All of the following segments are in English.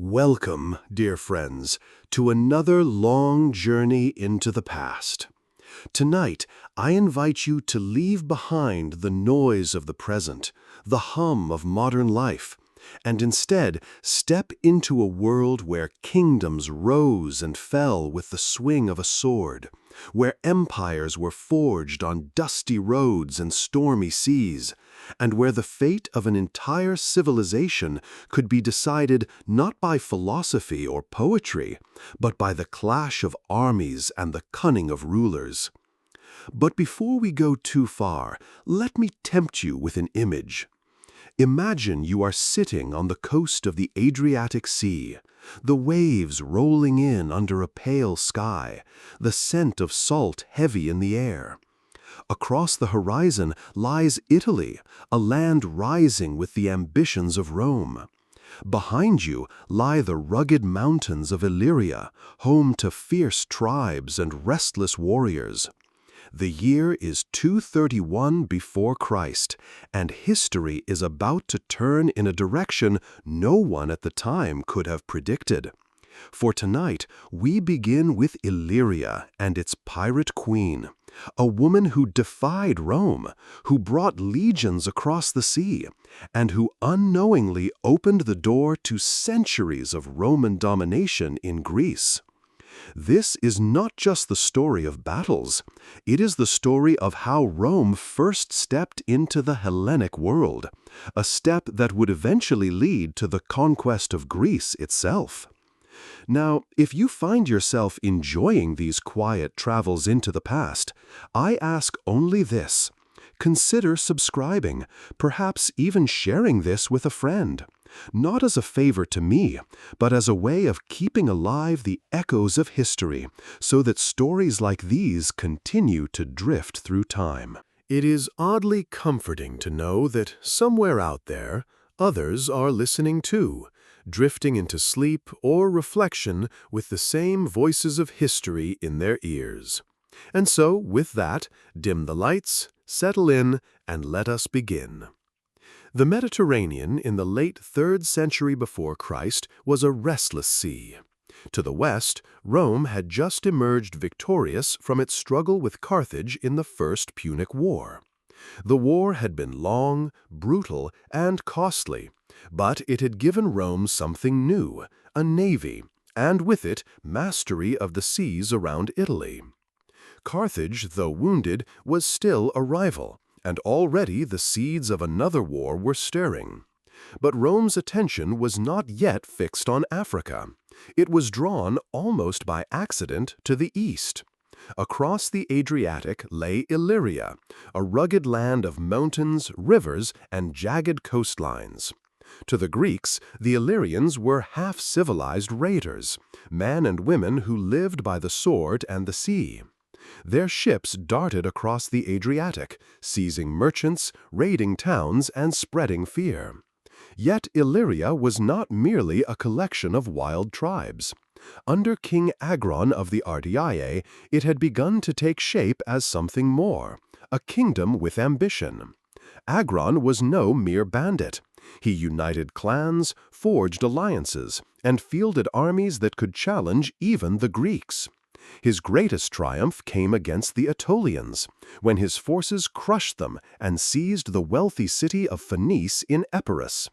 Welcome, dear friends, to another long journey into the past. Tonight, I invite you to leave behind the noise of the present, the hum of modern life, and instead step into a world where kingdoms rose and fell with the swing of a sword, where empires were forged on dusty roads and stormy seas, and where the fate of an entire civilization could be decided not by philosophy or poetry, but by the clash of armies and the cunning of rulers. But before we go too far, let me tempt you with an image. Imagine you are sitting on the coast of the Adriatic Sea, the waves rolling in under a pale sky, the scent of salt heavy in the air. Across the horizon lies Italy, a land rising with the ambitions of Rome. Behind you lie the rugged mountains of Illyria, home to fierce tribes and restless warriors. The year is 231 before Christ, and history is about to turn in a direction no one at the time could have predicted. For tonight, we begin with Illyria and its pirate queen, a woman who defied Rome, who brought legions across the sea, and who unknowingly opened the door to centuries of Roman domination in Greece. This is not just the story of battles, it is the story of how Rome first stepped into the Hellenic world, a step that would eventually lead to the conquest of Greece itself. Now, if you find yourself enjoying these quiet travels into the past, I ask only this: consider subscribing, perhaps even sharing this with a friend. Not as a favor to me, but as a way of keeping alive the echoes of history, so that stories like these continue to drift through time. It is oddly comforting to know that somewhere out there, others are listening too, drifting into sleep or reflection with the same voices of history in their ears. And so, with that, dim the lights, settle in, and let us begin. The Mediterranean in the late 3rd century before Christ was a restless sea. To the west, Rome had just emerged victorious from its struggle with Carthage in the First Punic War. The war had been long, brutal, and costly, but it had given Rome something new, a navy, and with it, mastery of the seas around Italy. Carthage, though wounded, was still a rival, and already the seeds of another war were stirring. But Rome's attention was not yet fixed on Africa. It was drawn, almost by accident, to the east. Across the Adriatic lay Illyria, a rugged land of mountains, rivers, and jagged coastlines. To the Greeks, the Illyrians were half-civilized raiders, men and women who lived by the sword and the sea. Their ships darted across the Adriatic, seizing merchants, raiding towns, and spreading fear. Yet Illyria was not merely a collection of wild tribes. Under King Agron of the Ardeae, it had begun to take shape as something more, a kingdom with ambition. Agron was no mere bandit. He united clans, forged alliances, and fielded armies that could challenge even the Greeks. His greatest triumph came against the Aetolians, when his forces crushed them and seized the wealthy city of Phoenice in Epirus.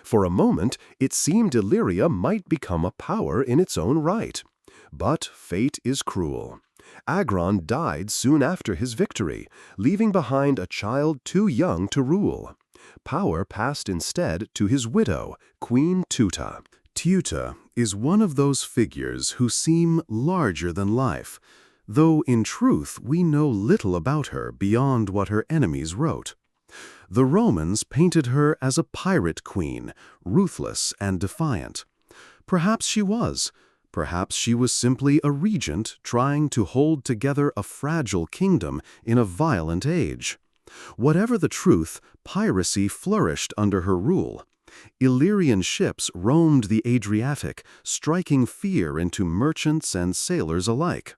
For a moment, it seemed Illyria might become a power in its own right. But fate is cruel. Agron died soon after his victory, leaving behind a child too young to rule. Power passed instead to his widow, Queen Teuta. Teuta is one of those figures who seem larger than life, though in truth we know little about her beyond what her enemies wrote. The Romans painted her as a pirate queen, ruthless and defiant. Perhaps she was. Perhaps she was simply a regent trying to hold together a fragile kingdom in a violent age. Whatever the truth, piracy flourished under her rule. Illyrian ships roamed the Adriatic, striking fear into merchants and sailors alike.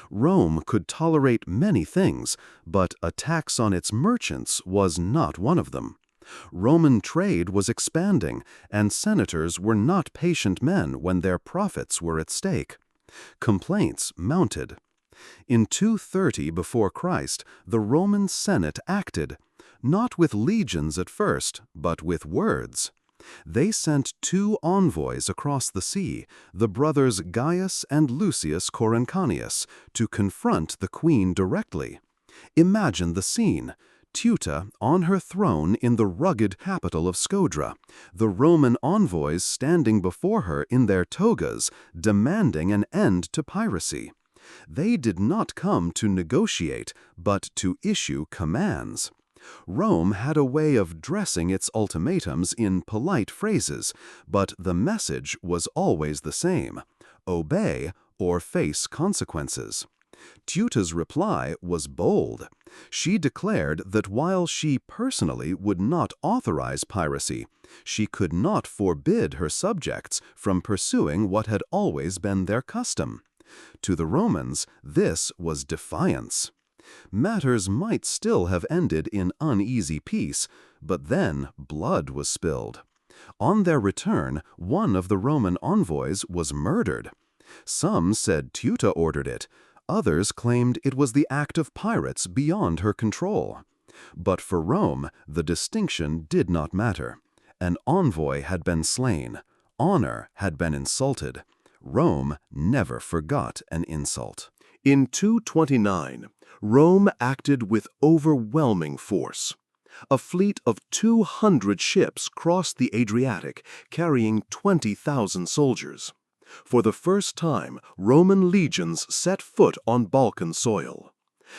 Rome could tolerate many things, but attacks on its merchants was not one of them. Roman trade was expanding, and senators were not patient men when their profits were at stake. Complaints mounted. In 230 before Christ, the Roman Senate acted, not with legions at first, but with words. They sent 2 envoys across the sea, the brothers Gaius and Lucius Coruncanius, to confront the queen directly. Imagine the scene. Teuta on her throne in the rugged capital of Scodra, the Roman envoys standing before her in their togas, demanding an end to piracy. They did not come to negotiate, but to issue commands. Rome had a way of dressing its ultimatums in polite phrases, but the message was always the same: obey or face consequences. Teuta's reply was bold. She declared that while she personally would not authorize piracy, she could not forbid her subjects from pursuing what had always been their custom. To the Romans, this was defiance. Matters might still have ended in uneasy peace, but then blood was spilled. On their return, one of the Roman envoys was murdered. Some said Teuta ordered it. Others claimed it was the act of pirates beyond her control. But for Rome, the distinction did not matter. An envoy had been slain. Honor had been insulted. Rome never forgot an insult. In 229, Rome acted with overwhelming force. A fleet of 200 ships crossed the Adriatic, carrying 20,000 soldiers. For the first time, Roman legions set foot on Balkan soil.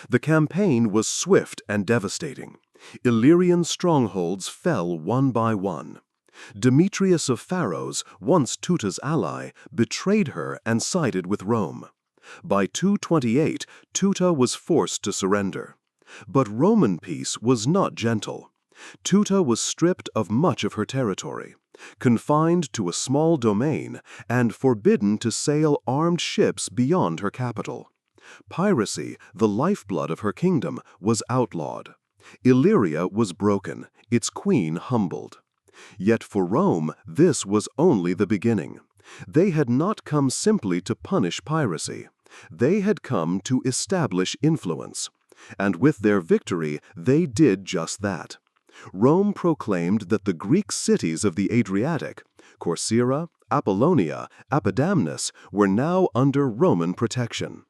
The campaign was swift and devastating. Illyrian strongholds fell one by one. Demetrius of Pharos, once Teuta's ally, betrayed her and sided with Rome. By 228, Teuta was forced to surrender. But Roman peace was not gentle. Teuta was stripped of much of her territory, confined to a small domain, and forbidden to sail armed ships beyond her capital. Piracy, the lifeblood of her kingdom, was outlawed. Illyria was broken, its queen humbled. Yet for Rome, this was only the beginning. They had not come simply to punish piracy. They had come to establish influence. And with their victory, they did just that. Rome proclaimed that the Greek cities of the Adriatic, Corcyra, Apollonia, Epidamnus, were now under Roman protection.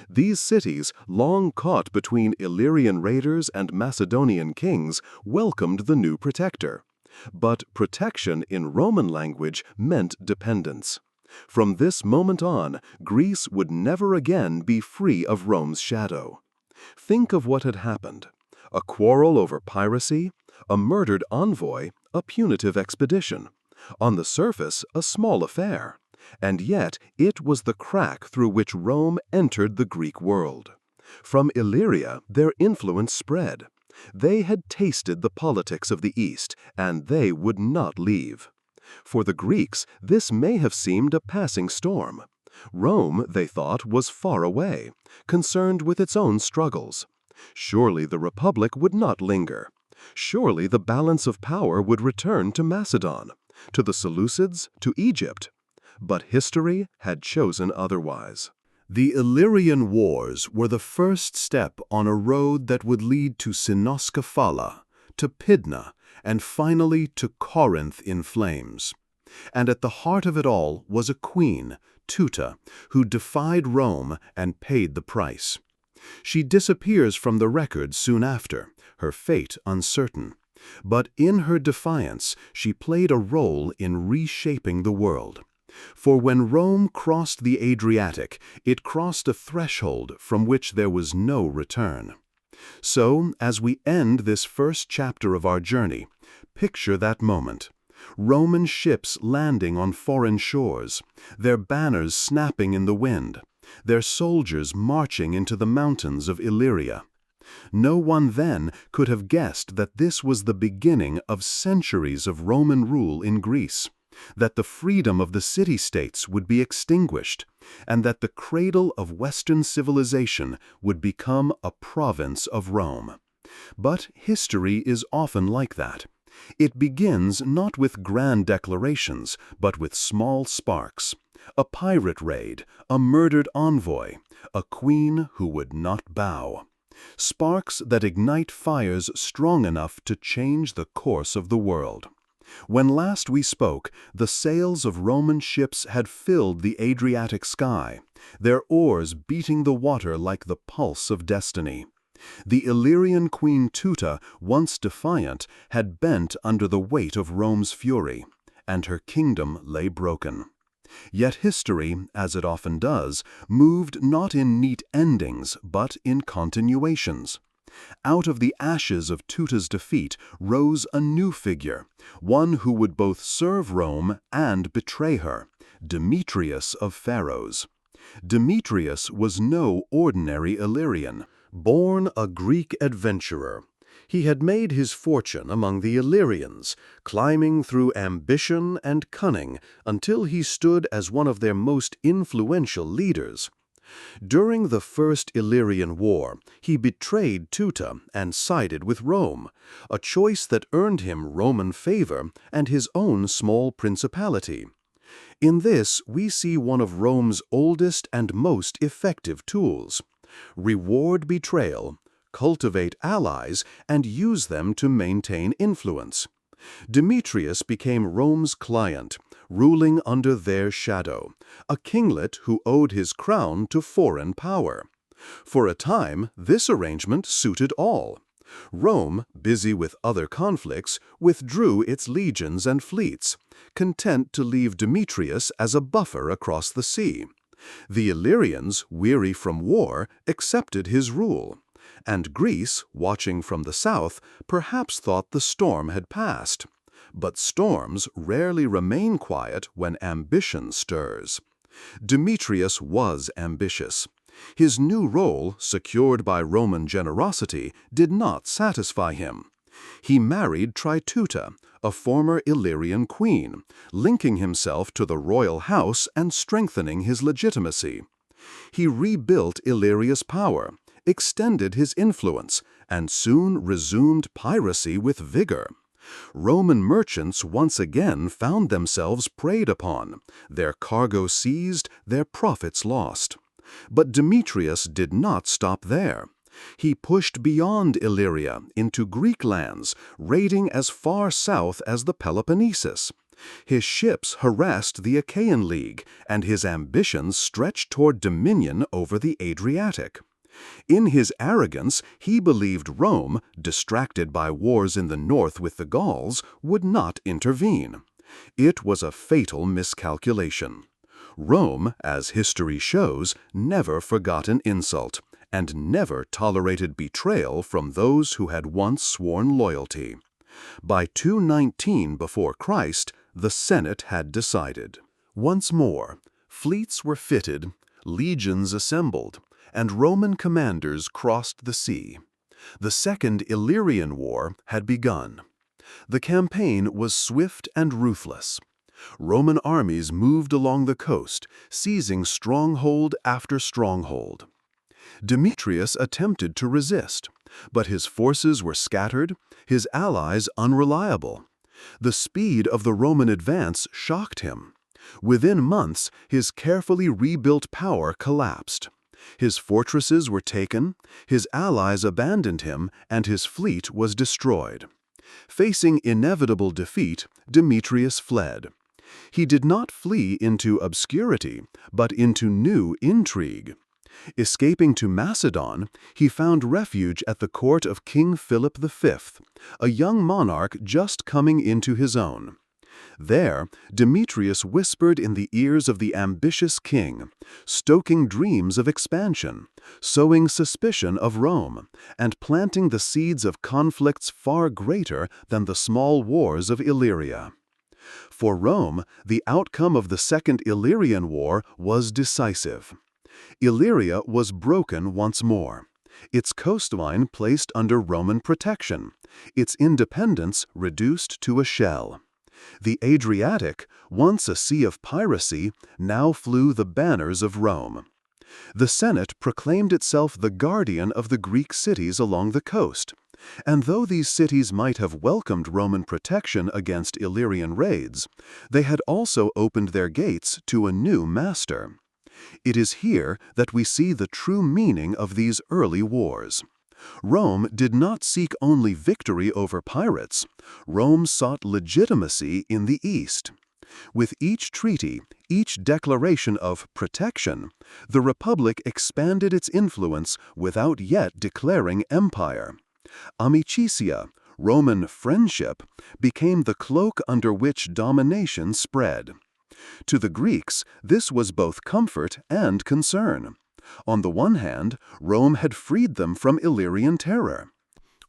These cities, long caught between Illyrian raiders and Macedonian kings, welcomed the new protector. But protection in Roman language meant dependence. From this moment on, Greece would never again be free of Rome's shadow. Think of what had happened: a quarrel over piracy, a murdered envoy, a punitive expedition. On the surface, a small affair. And yet, it was the crack through which Rome entered the Greek world. From Illyria, their influence spread. They had tasted the politics of the East, and they would not leave. For the Greeks, this may have seemed a passing storm. Rome, they thought, was far away, concerned with its own struggles. Surely the Republic would not linger. Surely the balance of power would return to Macedon, to the Seleucids, to Egypt. But history had chosen otherwise. The Illyrian Wars were the first step on a road that would lead to Sinoskephala, to Pydna, and finally to Corinth in flames. And at the heart of it all was a queen, Teuta, who defied Rome and paid the price. She disappears from the record soon after, her fate uncertain. But in her defiance, she played a role in reshaping the world. For when Rome crossed the Adriatic, it crossed a threshold from which there was no return. So, as we end this first chapter of our journey, picture that moment. Roman ships landing on foreign shores, their banners snapping in the wind, their soldiers marching into the mountains of Illyria. No one then could have guessed that this was the beginning of centuries of Roman rule in Greece, that the freedom of the city-states would be extinguished, and that the cradle of Western civilization would become a province of Rome. But history is often like that. It begins not with grand declarations, but with small sparks. A pirate raid, a murdered envoy, a queen who would not bow. Sparks that ignite fires strong enough to change the course of the world. When last we spoke, the sails of Roman ships had filled the Adriatic sky, their oars beating the water like the pulse of destiny. The Illyrian Queen Teuta, once defiant, had bent under the weight of Rome's fury, and her kingdom lay broken. Yet history, as it often does, moved not in neat endings, but in continuations. Out of the ashes of Teuta's defeat rose a new figure, one who would both serve Rome and betray her, Demetrius of Pharos. Demetrius was no ordinary Illyrian. Born a Greek adventurer, he had made his fortune among the Illyrians, climbing through ambition and cunning until he stood as one of their most influential leaders. During the First Illyrian War, he betrayed Teuta and sided with Rome, a choice that earned him Roman favor and his own small principality. In this, we see one of Rome's oldest and most effective tools. Reward betrayal, cultivate allies, and use them to maintain influence. Demetrius became Rome's client, ruling under their shadow, a kinglet who owed his crown to foreign power. For a time, this arrangement suited all. Rome, busy with other conflicts, withdrew its legions and fleets, content to leave Demetrius as a buffer across the sea. The Illyrians, weary from war, accepted his rule, and Greece, watching from the south, perhaps thought the storm had passed. But storms rarely remain quiet when ambition stirs. Demetrius was ambitious. His new role, secured by Roman generosity, did not satisfy him. He married Teuta, a former Illyrian queen, linking himself to the royal house and strengthening his legitimacy. He rebuilt Illyria's power, extended his influence, and soon resumed piracy with vigor. Roman merchants once again found themselves preyed upon, their cargo seized, their profits lost. But Demetrius did not stop there. He pushed beyond Illyria into Greek lands, raiding as far south as the Peloponnesus. His ships harassed the Achaean League, and his ambitions stretched toward dominion over the Adriatic. In his arrogance, he believed Rome, distracted by wars in the north with the Gauls, would not intervene. It was a fatal miscalculation. Rome, as history shows, never forgot an insult, and never tolerated betrayal from those who had once sworn loyalty. By 219 before Christ, the Senate had decided. Once more, fleets were fitted, legions assembled, and Roman commanders crossed the sea. The Second Illyrian War had begun. The campaign was swift and ruthless. Roman armies moved along the coast, seizing stronghold after stronghold. Demetrius attempted to resist, but his forces were scattered, his allies unreliable. The speed of the Roman advance shocked him. Within months, his carefully rebuilt power collapsed. His fortresses were taken, his allies abandoned him, and his fleet was destroyed. Facing inevitable defeat, Demetrius fled. He did not flee into obscurity, but into new intrigue. Escaping to Macedon, he found refuge at the court of King Philip V, a young monarch just coming into his own. There, Demetrius whispered in the ears of the ambitious king, stoking dreams of expansion, sowing suspicion of Rome, and planting the seeds of conflicts far greater than the small wars of Illyria. For Rome, the outcome of the Second Illyrian War was decisive. Illyria was broken once more, its coastline placed under Roman protection, its independence reduced to a shell. The Adriatic, once a sea of piracy, now flew the banners of Rome. The Senate proclaimed itself the guardian of the Greek cities along the coast, And though these cities might have welcomed Roman protection against Illyrian raids, they had also opened their gates to a new master. It is here that we see the true meaning of these early wars. Rome did not seek only victory over pirates. Rome sought legitimacy in the East. With each treaty, each declaration of protection, the Republic expanded its influence without yet declaring empire. Amicizia, Roman friendship, became the cloak under which domination spread. To the Greeks, this was both comfort and concern. On the one hand, Rome had freed them from Illyrian terror.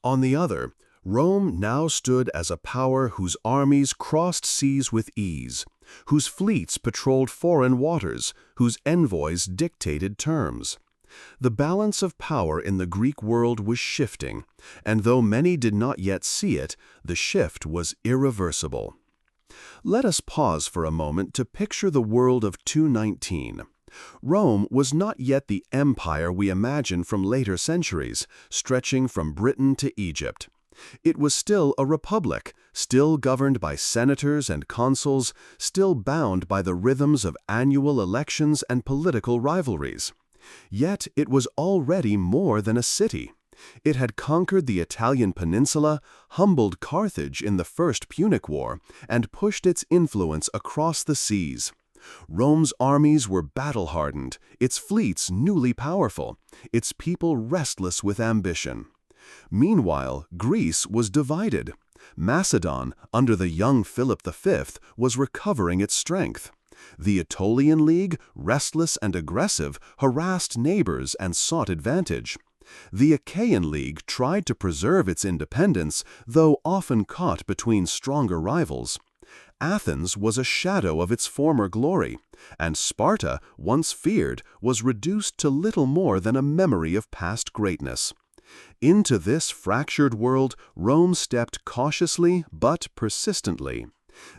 On the other, Rome now stood as a power whose armies crossed seas with ease, whose fleets patrolled foreign waters, whose envoys dictated terms. The balance of power in the Greek world was shifting, and though many did not yet see it, the shift was irreversible. Let us pause for a moment to picture the world of 219. Rome was not yet the empire we imagine from later centuries, stretching from Britain to Egypt. It was still a republic, still governed by senators and consuls, still bound by the rhythms of annual elections and political rivalries. Yet it was already more than a city. It had conquered the Italian peninsula, humbled Carthage in the First Punic War, and pushed its influence across the seas. Rome's armies were battle-hardened, its fleets newly powerful, its people restless with ambition. Meanwhile, Greece was divided. Macedon, under the young Philip V, was recovering its strength. The Aetolian League, restless and aggressive, harassed neighbors and sought advantage. The Achaean League tried to preserve its independence, though often caught between stronger rivals. Athens was a shadow of its former glory, and Sparta, once feared, was reduced to little more than a memory of past greatness. Into this fractured world, Rome stepped cautiously but persistently.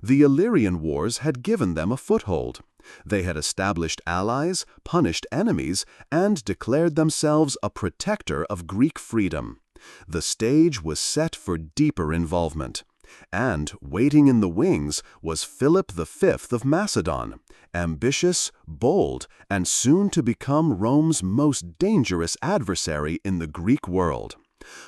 The Illyrian Wars had given them a foothold. They had established allies, punished enemies, and declared themselves a protector of Greek freedom. The stage was set for deeper involvement. And, waiting in the wings, was Philip V of Macedon, ambitious, bold, and soon to become Rome's most dangerous adversary in the Greek world.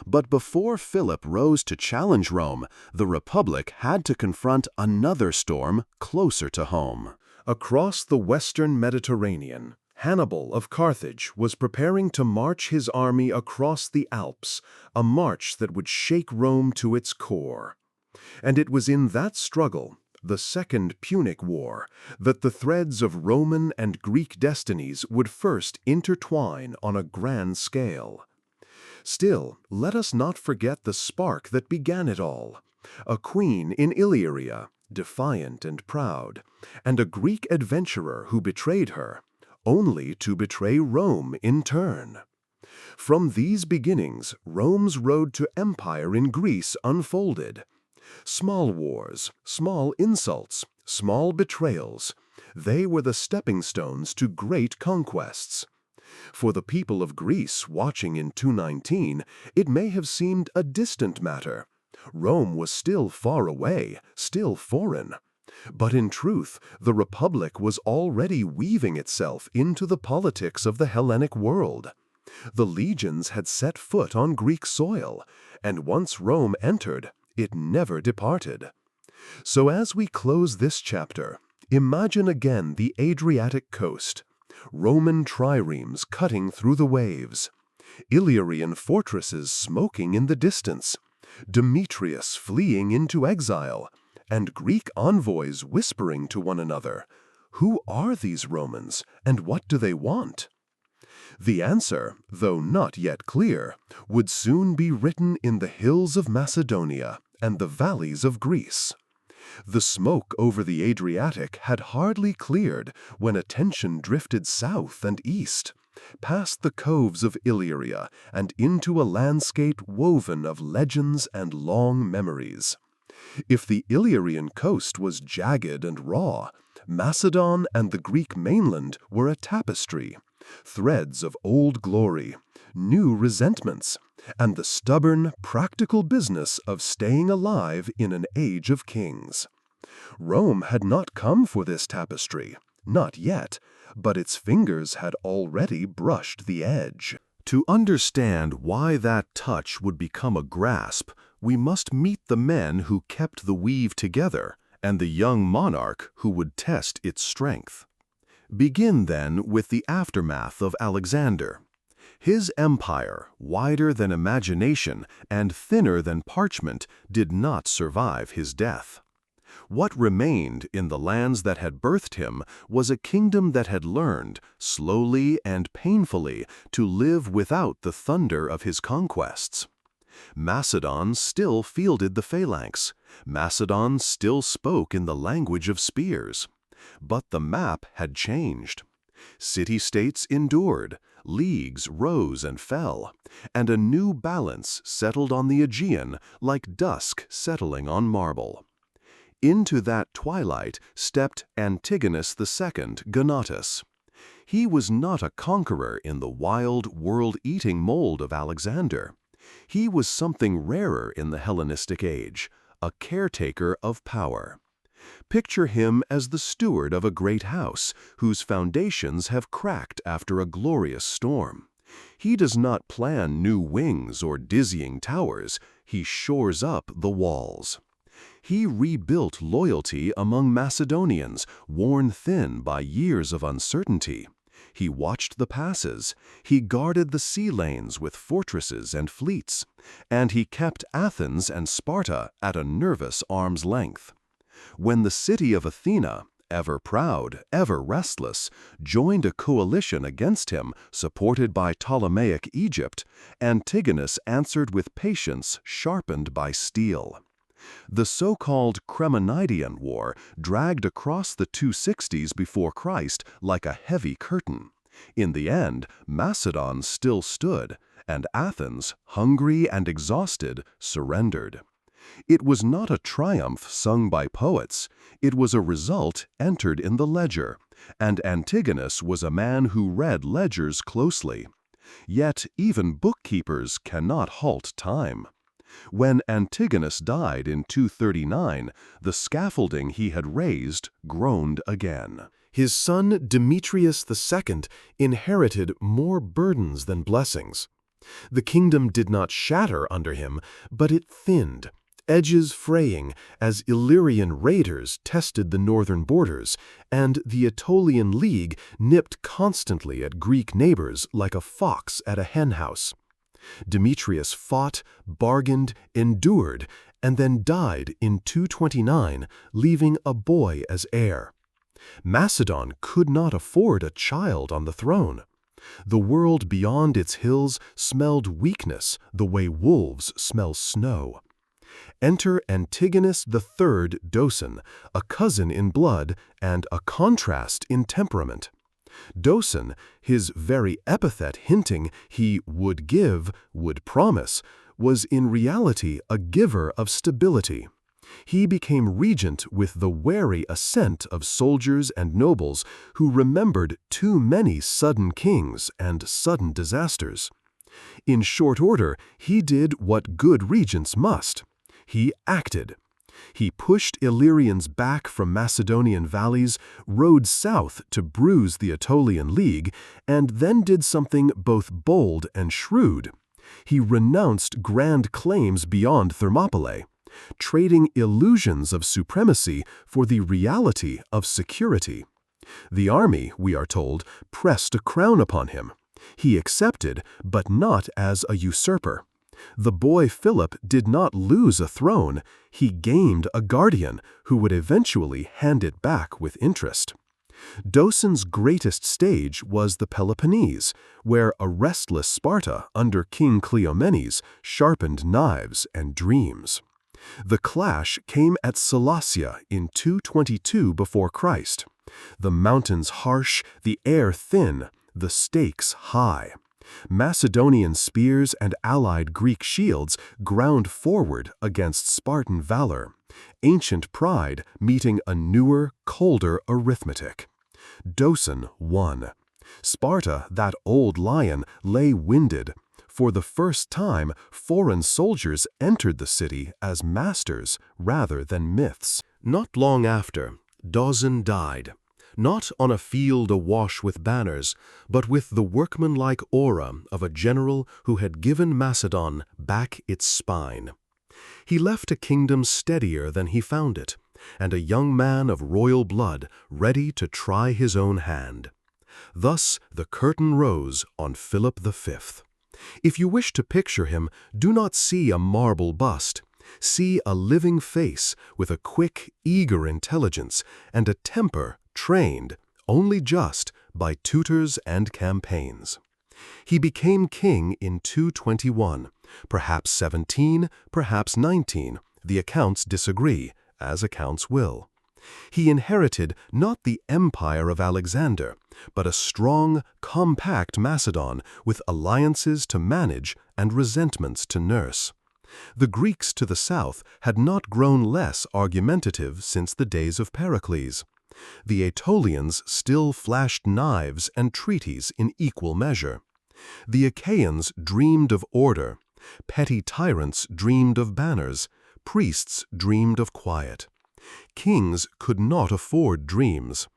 But before Philip rose to challenge Rome, the Republic had to confront another storm closer to home. Across the western Mediterranean, Hannibal of Carthage was preparing to march his army across the Alps, a march that would shake Rome to its core. And it was in that struggle, the Second Punic War, that the threads of Roman and Greek destinies would first intertwine on a grand scale. Still, let us not forget the spark that began it all. A queen in Illyria, defiant and proud, and a Greek adventurer who betrayed her, only to betray Rome in turn. From these beginnings, Rome's road to empire in Greece unfolded. Small wars, small insults, small betrayals, they were the stepping stones to great conquests. For the people of Greece watching in 219, it may have seemed a distant matter. Rome was still far away, still foreign. But in truth, the Republic was already weaving itself into the politics of the Hellenic world. The legions had set foot on Greek soil, and once Rome entered, it never departed. So as we close this chapter, imagine again the Adriatic coast, Roman triremes cutting through the waves, Illyrian fortresses smoking in the distance, Demetrius fleeing into exile, and Greek envoys whispering to one another, "Who are these Romans, and what do they want?" The answer, though not yet clear, would soon be written in the hills of Macedonia and the valleys of Greece. The smoke over the Adriatic had hardly cleared when attention drifted south and east, past the coves of Illyria and into a landscape woven of legends and long memories. If the Illyrian coast was jagged and raw, Macedon and the Greek mainland were a tapestry, threads of old glory, new resentments, and the stubborn, practical business of staying alive in an age of kings. Rome had not come for this tapestry, not yet, but its fingers had already brushed the edge. To understand why that touch would become a grasp, we must meet the men who kept the weave together and the young monarch who would test its strength. Begin then with the aftermath of Alexander. His empire, wider than imagination and thinner than parchment, did not survive his death. What remained in the lands that had birthed him was a kingdom that had learned, slowly and painfully, to live without the thunder of his conquests. Macedon still fielded the phalanx. Macedon still spoke in the language of spears. But the map had changed. City-states endured, leagues rose and fell, and a new balance settled on the Aegean like dusk settling on marble. Into that twilight stepped Antigonus II, Gonatus. He was not a conqueror in the wild, world-eating mold of Alexander. He was something rarer in the Hellenistic age, a caretaker of power. Picture him as the steward of a great house, whose foundations have cracked after a glorious storm. He does not plan new wings or dizzying towers, he shores up the walls. He rebuilt loyalty among Macedonians, worn thin by years of uncertainty. He watched the passes, he guarded the sea lanes with fortresses and fleets, and he kept Athens and Sparta at a nervous arm's length. When the city of Athena, ever proud, ever restless, joined a coalition against him, supported by Ptolemaic Egypt, Antigonus answered with patience sharpened by steel. The so-called Cremonidean War dragged across the 260s before Christ like a heavy curtain. In the end, Macedon still stood, and Athens, hungry and exhausted, surrendered. It was not a triumph sung by poets, it was a result entered in the ledger, and Antigonus was a man who read ledgers closely. Yet even bookkeepers cannot halt time. When Antigonus died in 239, the scaffolding he had raised groaned again. His son Demetrius II inherited more burdens than blessings. The kingdom did not shatter under him, but it thinned, edges fraying as Illyrian raiders tested the northern borders, and the Aetolian League nipped constantly at Greek neighbors like a fox at a henhouse. Demetrius fought, bargained, endured, and then died in 229, leaving a boy as heir. Macedon could not afford a child on the throne. The world beyond its hills smelled weakness the way wolves smell snow. Enter Antigonus III Docen, a cousin in blood and a contrast in temperament. Docen, his very epithet hinting he would give, would promise, was in reality a giver of stability. He became regent with the wary assent of soldiers and nobles who remembered too many sudden kings and sudden disasters. In short order, he did what good regents must. He acted. He pushed Illyrians back from Macedonian valleys, rode south to bruise the Aetolian League, and then did something both bold and shrewd. He renounced grand claims beyond Thermopylae, trading illusions of supremacy for the reality of security. The army, we are told, pressed a crown upon him. He accepted, but not as a usurper. The boy Philip did not lose a throne, he gained a guardian who would eventually hand it back with interest. Docen's greatest stage was the Peloponnese, where a restless Sparta under King Cleomenes sharpened knives and dreams. The clash came at Seleucia in 222 before Christ. The mountains harsh, the air thin, the stakes high. Macedonian spears and allied Greek shields ground forward against Spartan valor, ancient pride meeting a newer, colder arithmetic. Docen won. Sparta, that old lion, lay winded. For the first time, foreign soldiers entered the city as masters rather than myths. Not long after, Dawson died, not on a field awash with banners, but with the workmanlike aura of a general who had given Macedon back its spine. He left a kingdom steadier than he found it, and a young man of royal blood ready to try his own hand. Thus the curtain rose on Philip V. If you wish to picture him, do not see a marble bust. See a living face with a quick, eager intelligence and a temper trained, only just, by tutors and campaigns. He became king in 221, perhaps 17, perhaps 19, the accounts disagree, as accounts will. He inherited not the empire of Alexander, but a strong, compact Macedon with alliances to manage and resentments to nurse. The Greeks to the south had not grown less argumentative since the days of Pericles. The Aetolians still flashed knives and treaties in equal measure. The Achaeans dreamed of order. Petty tyrants dreamed of banners. Priests dreamed of quiet. Kings could not afford dreams.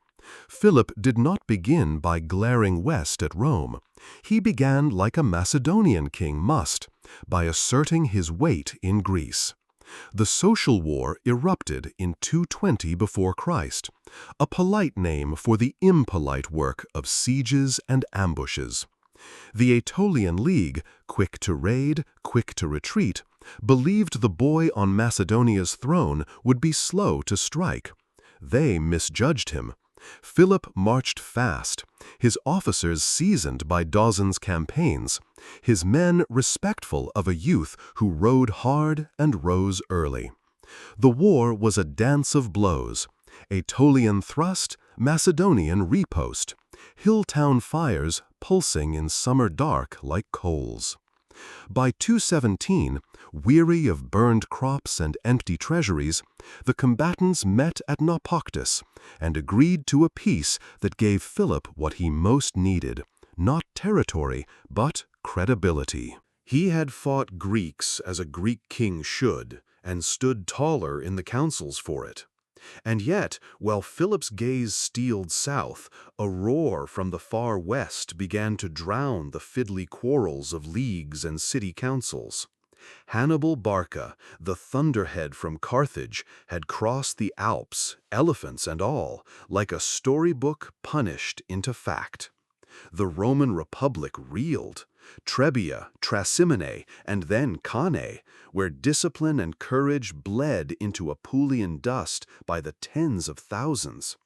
Philip did not begin by glaring west at Rome. He began like a Macedonian king must, by asserting his weight in Greece. The social war erupted in 220 before Christ, a polite name for the impolite work of sieges and ambushes. The Aetolian League, quick to raid, quick to retreat, believed the boy on Macedonia's throne would be slow to strike. They misjudged him. Philip marched fast, his officers seasoned by Dawson's campaigns, his men respectful of a youth who rode hard and rose early. The war was a dance of blows. Aetolian thrust, Macedonian riposte, hill-town fires pulsing in summer dark like coals. By 217, weary of burned crops and empty treasuries, the combatants met at Naupactus and agreed to a peace that gave Philip what he most needed, not territory, but credibility. He had fought Greeks as a Greek king should, and stood taller in the councils for it. And yet, while Philip's gaze steeled south, a roar from the far west began to drown the fiddly quarrels of leagues and city councils. Hannibal Barca, the thunderhead from Carthage, had crossed the Alps, elephants and all, like a storybook punished into fact. The Roman Republic reeled. Trebia, Trasimene, and then Cannae, where discipline and courage bled into Apulian dust by the tens of thousands.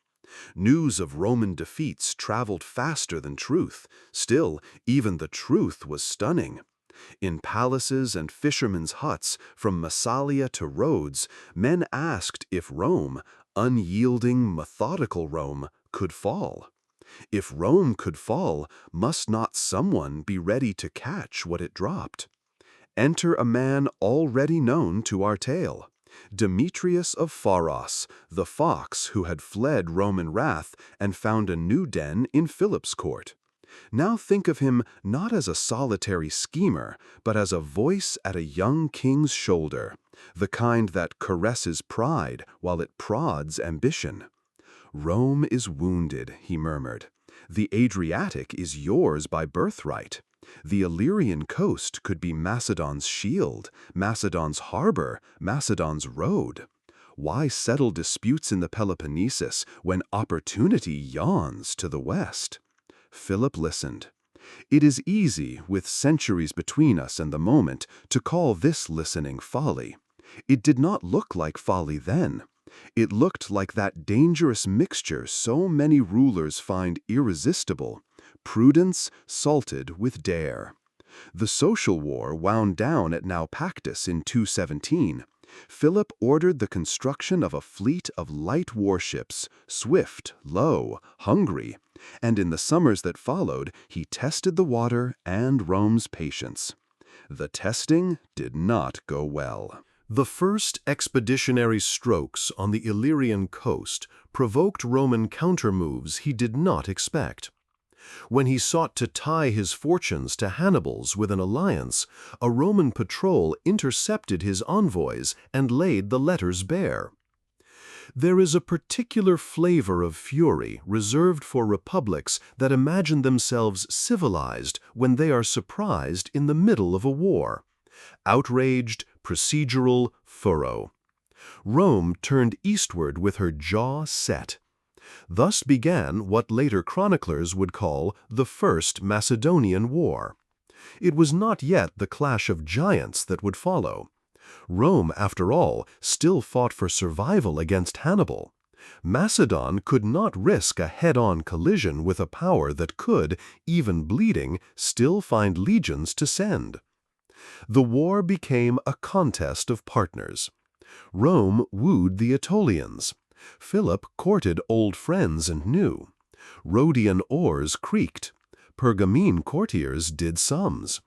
News of Roman defeats traveled faster than truth. Still, even the truth was stunning. In palaces and fishermen's huts, from Massalia to Rhodes, men asked if Rome, unyielding, methodical Rome, could fall. If Rome could fall, must not someone be ready to catch what it dropped? Enter a man already known to our tale, Demetrius of Pharos, the fox who had fled Roman wrath and found a new den in Philip's court. Now think of him not as a solitary schemer, but as a voice at a young king's shoulder, the kind that caresses pride while it prods ambition. "Rome is wounded," he murmured. "The Adriatic is yours by birthright. The Illyrian coast could be Macedon's shield, Macedon's harbor, Macedon's road. Why settle disputes in the Peloponnesus when opportunity yawns to the west?" Philip listened. It is easy, with centuries between us and the moment, to call this listening folly. It did not look like folly then. It looked like that dangerous mixture so many rulers find irresistible, prudence salted with dare. The social war wound down at Naupactus in 217. Philip ordered the construction of a fleet of light warships, swift, low, hungry, and in the summers that followed, he tested the water and Rome's patience. The testing did not go well. The first expeditionary strokes on the Illyrian coast provoked Roman countermoves he did not expect. When he sought to tie his fortunes to Hannibal's with an alliance, a Roman patrol intercepted his envoys and laid the letters bare. There is a particular flavor of fury reserved for republics that imagine themselves civilized when they are surprised in the middle of a war. Outraged, procedural, thorough. Rome turned eastward with her jaw set. Thus began what later chroniclers would call the First Macedonian War. It was not yet the clash of giants that would follow. Rome, after all, still fought for survival against Hannibal. Macedon could not risk a head-on collision with a power that could, even bleeding, still find legions to send. The war became a contest of partners. Rome wooed the Aetolians. Philip courted old friends and new. Rhodian oars creaked. Pergamene courtiers did sums.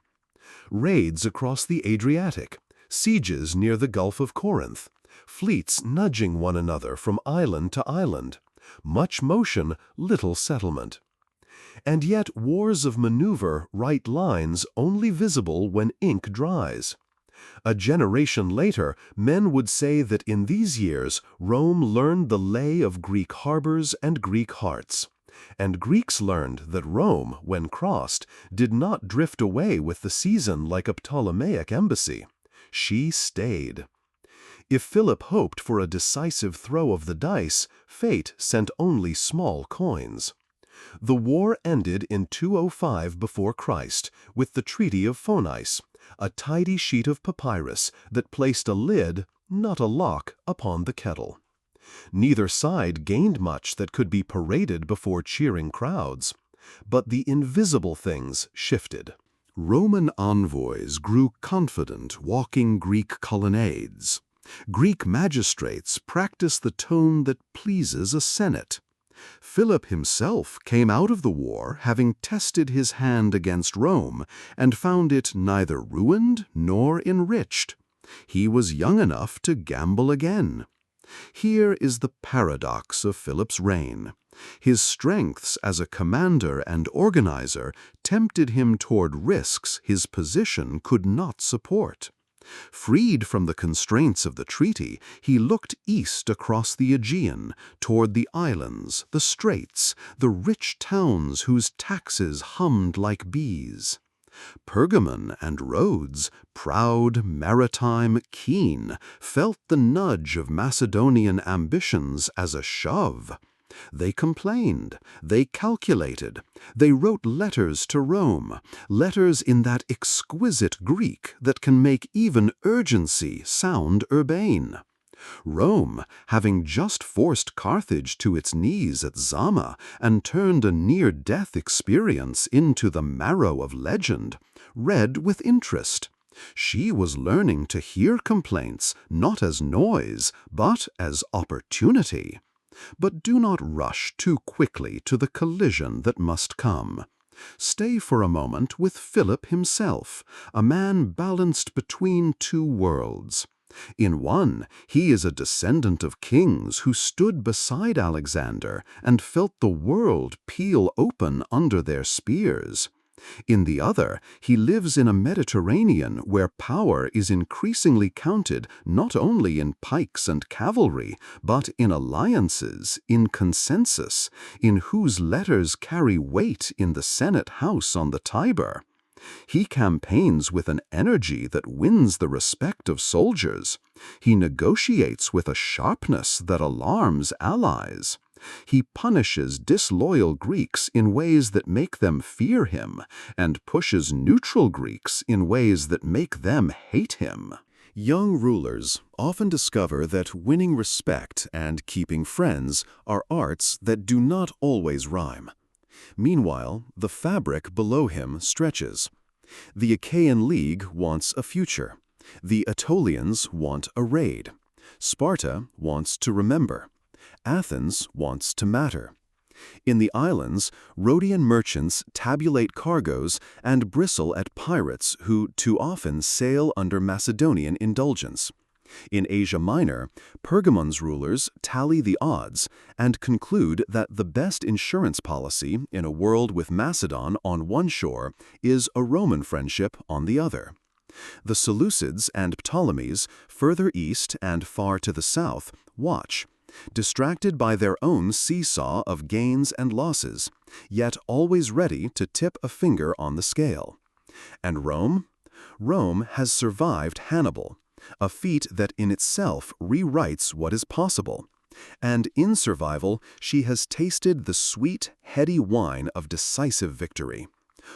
Raids across the Adriatic, sieges near the Gulf of Corinth, fleets nudging one another from island to island. Much motion, little settlement. And yet wars of maneuver write lines only visible when ink dries. A generation later, men would say that in these years Rome learned the lay of Greek harbors and Greek hearts. And Greeks learned that Rome, when crossed, did not drift away with the season like a Ptolemaic embassy. She stayed. If Philip hoped for a decisive throw of the dice, fate sent only small coins. The war ended in 205 before Christ with the Treaty of Phoenice, a tidy sheet of papyrus that placed a lid, not a lock, upon the kettle. Neither side gained much that could be paraded before cheering crowds. But the invisible things shifted. Roman envoys grew confident walking Greek colonnades. Greek magistrates practiced the tone that pleases a senate. Philip himself came out of the war having tested his hand against Rome and found it neither ruined nor enriched. He was young enough to gamble again. Here is the paradox of Philip's reign. His strengths as a commander and organizer tempted him toward risks his position could not support. Freed from the constraints of the treaty, he looked east across the Aegean, toward the islands, the straits, the rich towns whose taxes hummed like bees. Pergamon and Rhodes, proud, maritime, keen, felt the nudge of Macedonian ambitions as a shove. They complained, they calculated, they wrote letters to Rome, letters in that exquisite Greek that can make even urgency sound urbane. Rome, having just forced Carthage to its knees at Zama and turned a near-death experience into the marrow of legend, read with interest. She was learning to hear complaints not as noise, but as opportunity. But do not rush too quickly to the collision that must come. Stay for a moment with Philip himself, a man balanced between two worlds. In one, he is a descendant of kings who stood beside Alexander and felt the world peel open under their spears. In the other, he lives in a Mediterranean where power is increasingly counted not only in pikes and cavalry, but in alliances, in consensus, in whose letters carry weight in the Senate House on the Tiber. He campaigns with an energy that wins the respect of soldiers. He negotiates with a sharpness that alarms allies. He punishes disloyal Greeks in ways that make them fear him, and pushes neutral Greeks in ways that make them hate him. Young rulers often discover that winning respect and keeping friends are arts that do not always rhyme. Meanwhile, the fabric below him stretches. The Achaean League wants a future. The Aetolians want a raid. Sparta wants to remember. Athens wants to matter. In the islands, Rhodian merchants tabulate cargoes and bristle at pirates who too often sail under Macedonian indulgence. In Asia Minor, Pergamon's rulers tally the odds and conclude that the best insurance policy in a world with Macedon on one shore is a Roman friendship on the other. The Seleucids and Ptolemies, further east and far to the south, watch, distracted by their own seesaw of gains and losses, yet always ready to tip a finger on the scale. And Rome? Rome has survived Hannibal, a feat that in itself rewrites what is possible. And in survival, she has tasted the sweet, heady wine of decisive victory.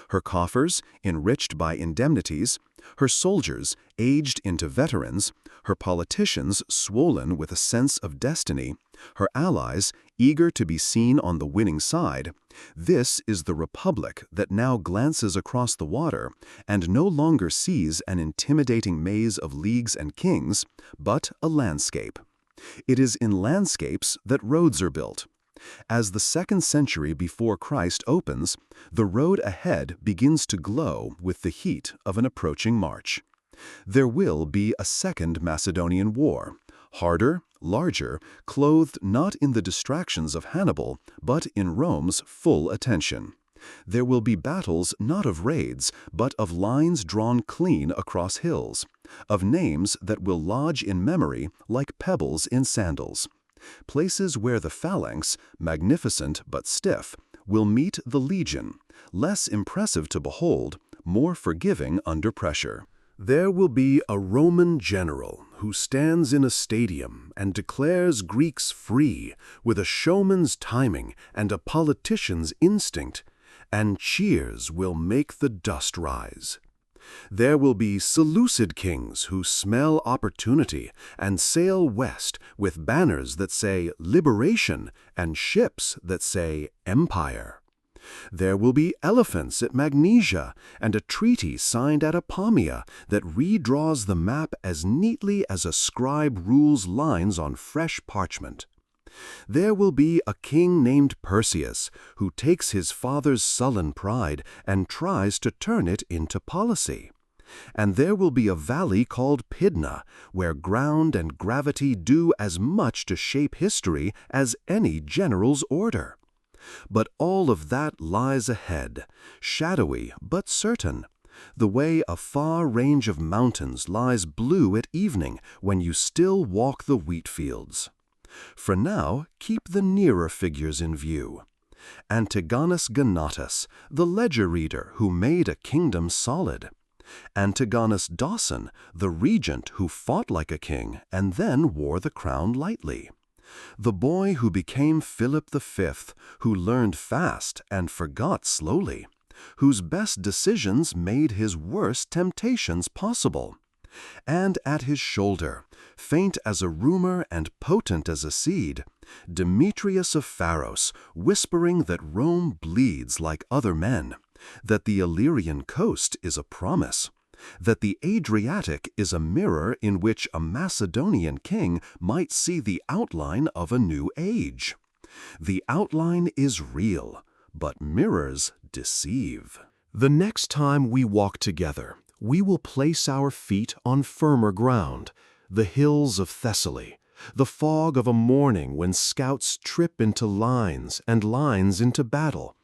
Her coffers, enriched by indemnities, her soldiers, aged into veterans, her politicians swollen with a sense of destiny, her allies, eager to be seen on the winning side, this is the republic that now glances across the water and no longer sees an intimidating maze of leagues and kings, but a landscape. It is in landscapes that roads are built. As the 2nd century before Christ opens, the road ahead begins to glow with the heat of an approaching march. There will be a second Macedonian war, harder, larger, clothed not in the distractions of Hannibal, but in Rome's full attention. There will be battles not of raids, but of lines drawn clean across hills, of names that will lodge in memory like pebbles in sandals. Places where the phalanx, magnificent but stiff, will meet the legion, less impressive to behold, more forgiving under pressure. There will be a Roman general who stands in a stadium and declares Greeks free with a showman's timing and a politician's instinct, and cheers will make the dust rise. There will be Seleucid kings who smell opportunity and sail west with banners that say liberation and ships that say empire. There will be elephants at Magnesia and a treaty signed at Apamea that redraws the map as neatly as a scribe rules lines on fresh parchment. There will be a king named Perseus who takes his father's sullen pride and tries to turn it into policy. And there will be a valley called Pydna, where ground and gravity do as much to shape history as any general's order. But all of that lies ahead, shadowy but certain, the way a far range of mountains lies blue at evening when you still walk the wheat fields. For now, keep the nearer figures in view. Antigonus Gonatas, the ledger reader who made a kingdom solid. Antigonus Dawson, the regent who fought like a king and then wore the crown lightly. The boy who became Philip V, who learned fast and forgot slowly, whose best decisions made his worst temptations possible. And at his shoulder, faint as a rumor and potent as a seed, Demetrius of Pharos, whispering that Rome bleeds like other men, that the Illyrian coast is a promise, that the Adriatic is a mirror in which a Macedonian king might see the outline of a new age. The outline is real, but mirrors deceive. The next time we walk together, we will place our feet on firmer ground, the hills of Thessaly, the fog of a morning when scouts trip into lines and lines into battle,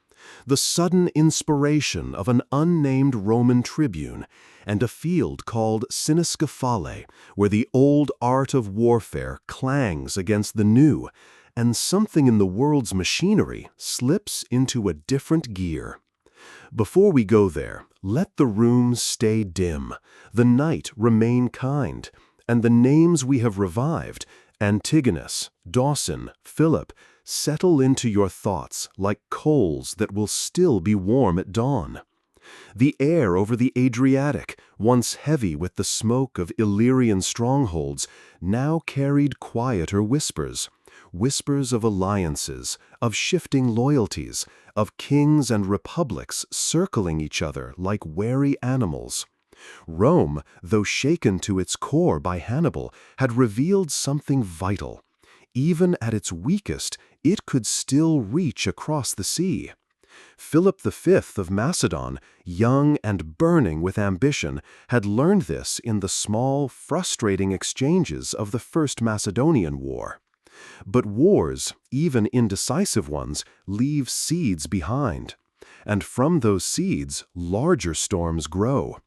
the sudden inspiration of an unnamed Roman tribune, and a field called Siniskephale, where the old art of warfare clangs against the new, and something in the world's machinery slips into a different gear. Before we go there, let the rooms stay dim, the night remain kind, and the names we have revived, Antigonus, Dawson, Philip, settle into your thoughts like coals that will still be warm at dawn. The air over the Adriatic, once heavy with the smoke of Illyrian strongholds, now carried quieter whispers, whispers of alliances, of shifting loyalties, of kings and republics circling each other like wary animals. Rome, though shaken to its core by Hannibal, had revealed something vital. Even at its weakest, it could still reach across the sea. Philip V of Macedon, young and burning with ambition, had learned this in the small, frustrating exchanges of the First Macedonian War. But wars, even indecisive ones, leave seeds behind. And from those seeds, larger storms grow.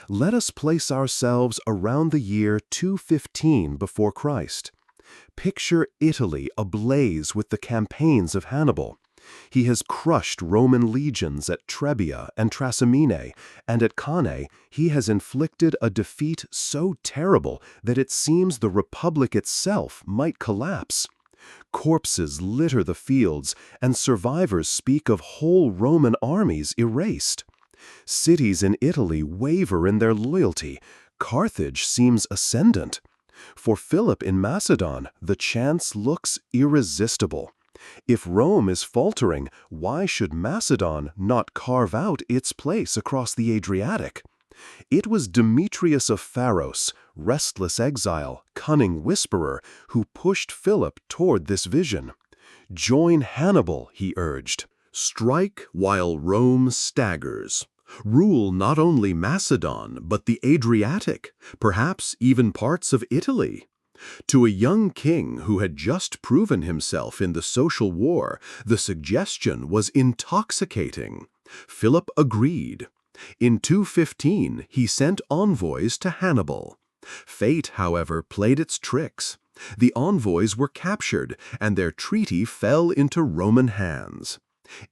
Let us place ourselves around the year 215 before Christ. Picture Italy ablaze with the campaigns of Hannibal. He has crushed Roman legions at Trebia and Trasimene, and at Cannae he has inflicted a defeat so terrible that it seems the Republic itself might collapse. Corpses litter the fields, and survivors speak of whole Roman armies erased. Cities in Italy waver in their loyalty. Carthage seems ascendant. For Philip in Macedon, the chance looks irresistible. If Rome is faltering, why should Macedon not carve out its place across the Adriatic? It was Demetrius of Pharos, restless exile, cunning whisperer, who pushed Philip toward this vision. Join Hannibal, he urged. Strike while Rome staggers. Rule not only Macedon, but the Adriatic, perhaps even parts of Italy. To a young king who had just proven himself in the social war, the suggestion was intoxicating. Philip agreed. In 215, he sent envoys to Hannibal. Fate, however, played its tricks. The envoys were captured, and their treaty fell into Roman hands.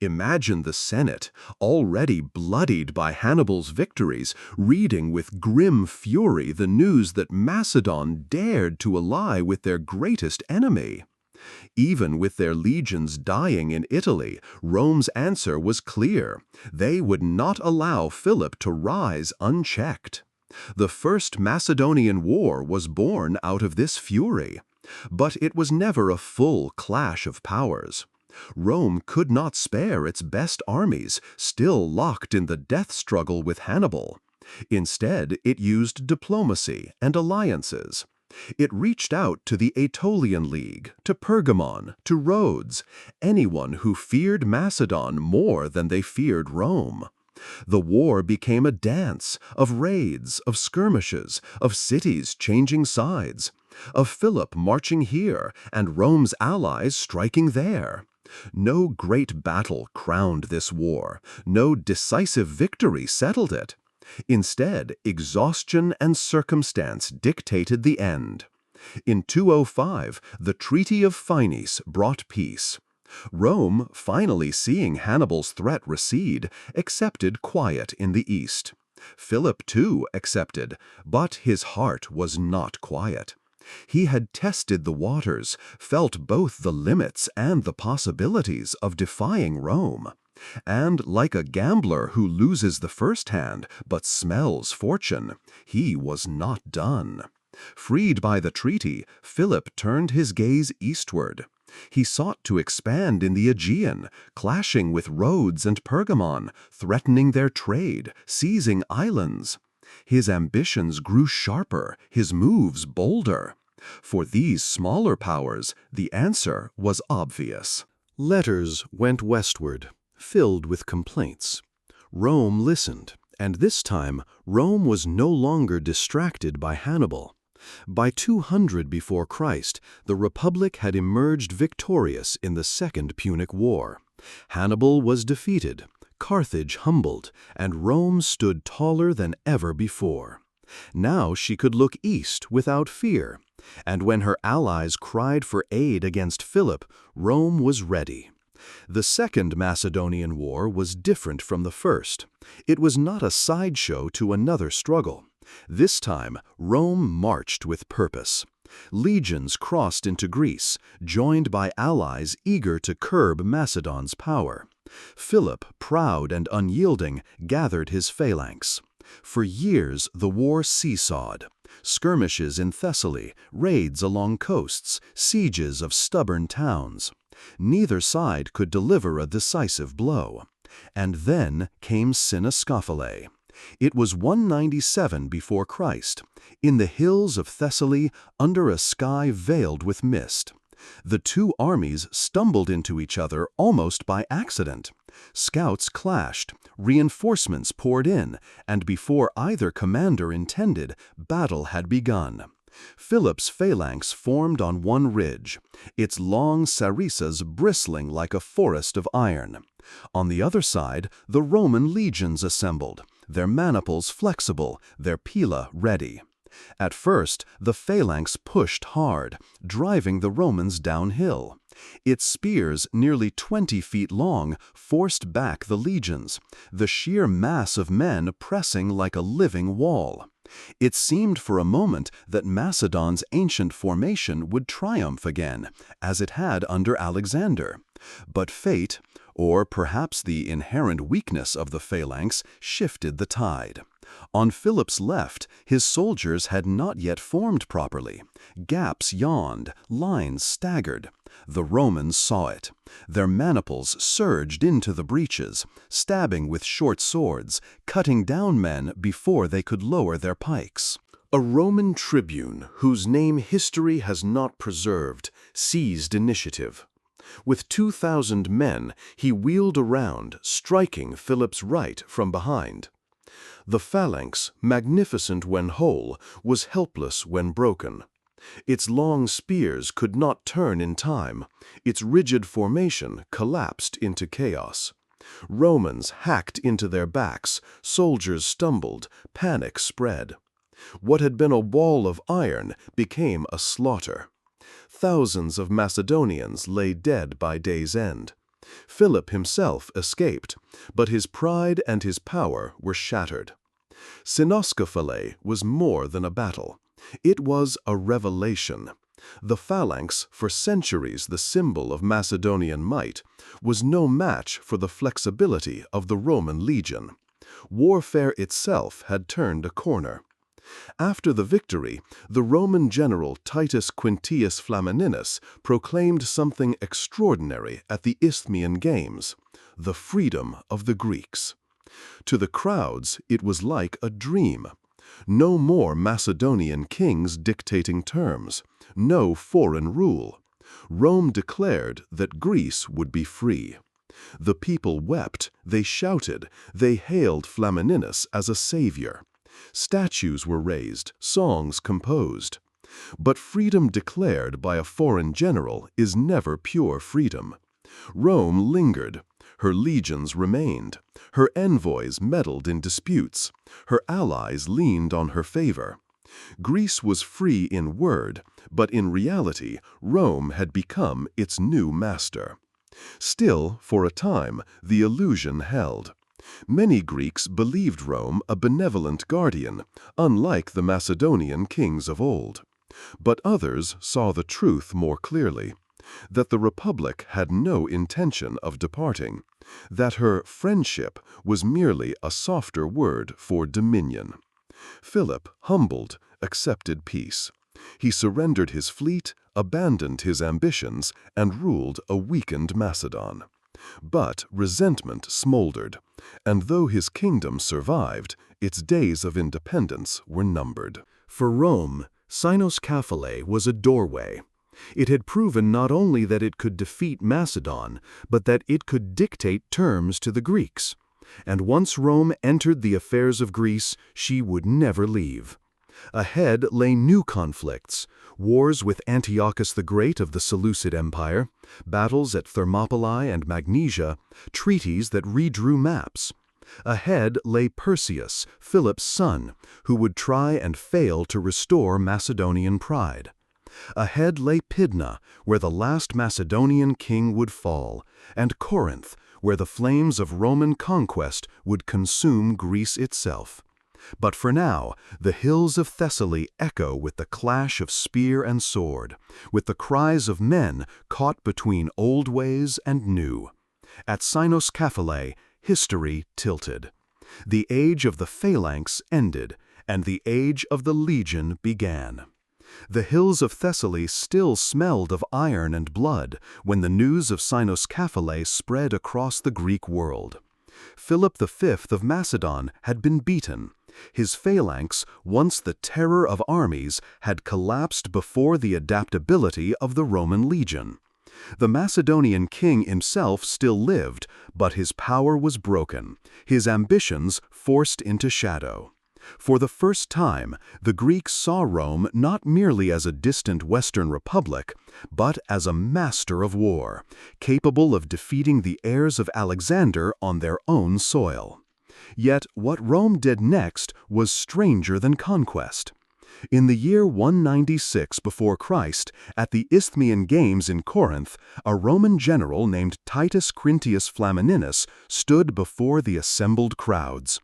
Imagine the Senate, already bloodied by Hannibal's victories, reading with grim fury the news that Macedon dared to ally with their greatest enemy. Even with their legions dying in Italy, Rome's answer was clear. They would not allow Philip to rise unchecked. The First Macedonian War was born out of this fury. But it was never a full clash of powers. Rome could not spare its best armies, still locked in the death struggle with Hannibal. Instead, it used diplomacy and alliances. It reached out to the Aetolian League, to Pergamon, to Rhodes, anyone who feared Macedon more than they feared Rome. The war became a dance of raids, of skirmishes, of cities changing sides, of Philip marching here and Rome's allies striking there. No great battle crowned this war. No decisive victory settled it. Instead, exhaustion and circumstance dictated the end. In 205, the Treaty of Phinis brought peace. Rome, finally seeing Hannibal's threat recede, accepted quiet in the east. Philip, too, accepted, but his heart was not quiet. He had tested the waters, felt both the limits and the possibilities of defying Rome. And like a gambler who loses the first hand but smells fortune, he was not done. Freed by the treaty, Philip turned his gaze eastward. He sought to expand in the Aegean, clashing with Rhodes and Pergamon, threatening their trade, seizing islands. His ambitions grew sharper, his moves bolder. For these smaller powers, the answer was obvious. Letters went westward, filled with complaints. Rome listened, and this time Rome was no longer distracted by Hannibal. By 200 before Christ, the Republic had emerged victorious in the Second Punic War. Hannibal was defeated, Carthage humbled, and Rome stood taller than ever before. Now she could look east without fear, and when her allies cried for aid against Philip, Rome was ready. The Second Macedonian War was different from the first. It was not a sideshow to another struggle. This time, Rome marched with purpose. Legions crossed into Greece, joined by allies eager to curb Macedon's power. Philip, proud and unyielding, gathered his phalanx. For years, the war seesawed. Skirmishes in Thessaly, raids along coasts, sieges of stubborn towns. Neither side could deliver a decisive blow. And then came Sinoskophilae. It was 197 before Christ, in the hills of Thessaly, under a sky veiled with mist. The two armies stumbled into each other almost by accident. Scouts clashed, reinforcements poured in, and before either commander intended, battle had begun. Philip's phalanx formed on one ridge, its long sarissas bristling like a forest of iron. On the other side, the Roman legions assembled, their maniples flexible, their pila ready. At first, the phalanx pushed hard, driving the Romans downhill. Its spears, nearly 20 feet long, forced back the legions, the sheer mass of men pressing like a living wall. It seemed for a moment that Macedon's ancient formation would triumph again, as it had under Alexander. But fate, or perhaps the inherent weakness of the phalanx, shifted the tide. On Philip's left, his soldiers had not yet formed properly. Gaps yawned, lines staggered. The Romans saw it. Their maniples surged into the breaches, stabbing with short swords, cutting down men before they could lower their pikes. A Roman tribune, whose name history has not preserved, seized initiative. With 2,000 men, he wheeled around, striking Philip's right from behind. The phalanx, magnificent when whole, was helpless when broken. Its long spears could not turn in time. Its rigid formation collapsed into chaos. Romans hacked into their backs, soldiers stumbled, panic spread. What had been a wall of iron became a slaughter. Thousands of Macedonians lay dead by day's end. Philip himself escaped, but his pride and his power were shattered. Thermopylae was more than a battle. It was a revelation. The phalanx, for centuries the symbol of Macedonian might, was no match for the flexibility of the Roman legion. Warfare itself had turned a corner. After the victory, the Roman general Titus Quintius Flamininus proclaimed something extraordinary at the Isthmian Games: the freedom of the Greeks. To the crowds, it was like a dream. No more Macedonian kings dictating terms, no foreign rule. Rome declared that Greece would be free. The people wept, they shouted, they hailed Flamininus as a savior. Statues were raised, songs composed. But freedom declared by a foreign general is never pure freedom. Rome lingered. Her legions remained. Her envoys meddled in disputes. Her allies leaned on her favor. Greece was free in word, but in reality, Rome had become its new master. Still, for a time, the illusion held. Many Greeks believed Rome a benevolent guardian, unlike the Macedonian kings of old. But others saw the truth more clearly, that the Republic had no intention of departing, that her friendship was merely a softer word for dominion. Philip, humbled, accepted peace. He surrendered his fleet, abandoned his ambitions, and ruled a weakened Macedon. But resentment smoldered, and though his kingdom survived, its days of independence were numbered. For Rome, Thermopylae was a doorway. It had proven not only that it could defeat Macedon, but that it could dictate terms to the Greeks. And once Rome entered the affairs of Greece, she would never leave. Ahead lay new conflicts: wars with Antiochus the Great of the Seleucid Empire, battles at Thermopylae and Magnesia, treaties that redrew maps. Ahead lay Perseus, Philip's son, who would try and fail to restore Macedonian pride. Ahead lay Pydna, where the last Macedonian king would fall, and Corinth, where the flames of Roman conquest would consume Greece itself. But for now, the hills of Thessaly echo with the clash of spear and sword, with the cries of men caught between old ways and new. At Thermopylae, history tilted. The age of the phalanx ended, and the age of the legion began. The hills of Thessaly still smelled of iron and blood when the news of Thermopylae spread across the Greek world. Philip V of Macedon had been beaten. His phalanx, once the terror of armies, had collapsed before the adaptability of the Roman legion. The Macedonian king himself still lived, but his power was broken, his ambitions forced into shadow. For the first time, the Greeks saw Rome not merely as a distant Western republic, but as a master of war, capable of defeating the heirs of Alexander on their own soil. Yet what Rome did next was stranger than conquest. In the year 196 before Christ, at the Isthmian Games in Corinth, a Roman general named Titus Quintius Flamininus stood before the assembled crowds.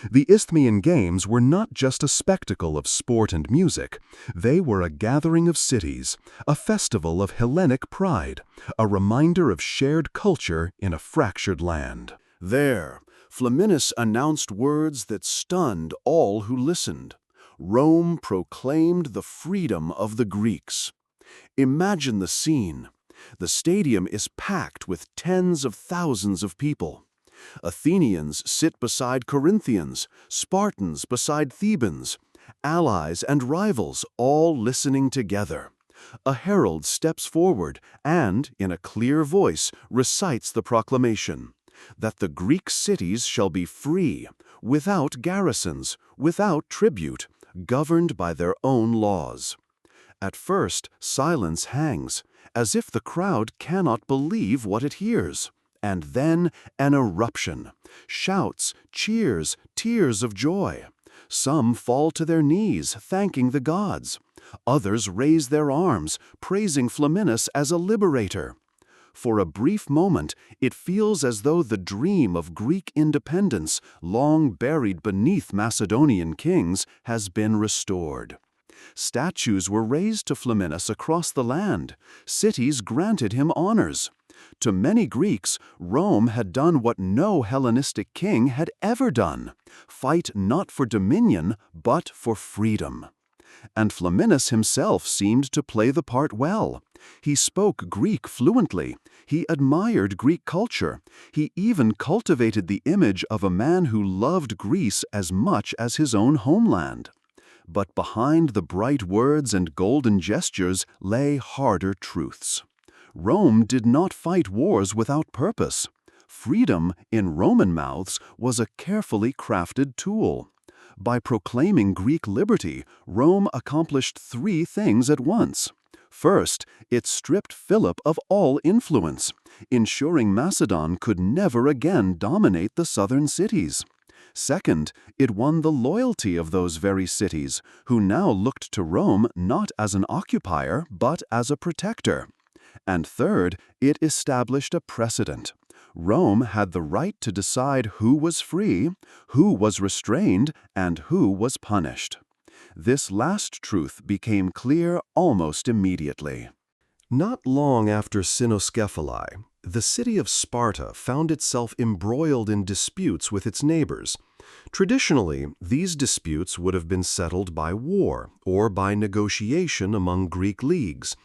The Isthmian Games were not just a spectacle of sport and music. They were a gathering of cities, a festival of Hellenic pride, a reminder of shared culture in a fractured land. There, Flamininus announced words that stunned all who listened. Rome proclaimed the freedom of the Greeks. Imagine the scene. The stadium is packed with tens of thousands of people. Athenians sit beside Corinthians, Spartans beside Thebans, allies and rivals all listening together. A herald steps forward and, in a clear voice, recites the proclamation that the Greek cities shall be free, without garrisons, without tribute, governed by their own laws. At first, silence hangs, as if the crowd cannot believe what it hears. And then an eruption. Shouts, cheers, tears of joy. Some fall to their knees, thanking the gods. Others raise their arms, praising Flamininus as a liberator. For a brief moment, it feels as though the dream of Greek independence, long buried beneath Macedonian kings, has been restored. Statues were raised to Flamininus across the land. Cities granted him honors. To many Greeks, Rome had done what no Hellenistic king had ever done: fight not for dominion, but for freedom. And Flamininus himself seemed to play the part well. He spoke Greek fluently. He admired Greek culture. He even cultivated the image of a man who loved Greece as much as his own homeland. But behind the bright words and golden gestures lay harder truths. Rome did not fight wars without purpose. Freedom, in Roman mouths, was a carefully crafted tool. By proclaiming Greek liberty, Rome accomplished three things at once. First, it stripped Philip of all influence, ensuring Macedon could never again dominate the southern cities. Second, it won the loyalty of those very cities, who now looked to Rome not as an occupier, but as a protector. And third, it established a precedent. Rome had the right to decide who was free, who was restrained, and who was punished. This last truth became clear almost immediately. Not long after Cynoscephalae, the city of Sparta found itself embroiled in disputes with its neighbors. Traditionally, these disputes would have been settled by war or by negotiation among Greek leagues.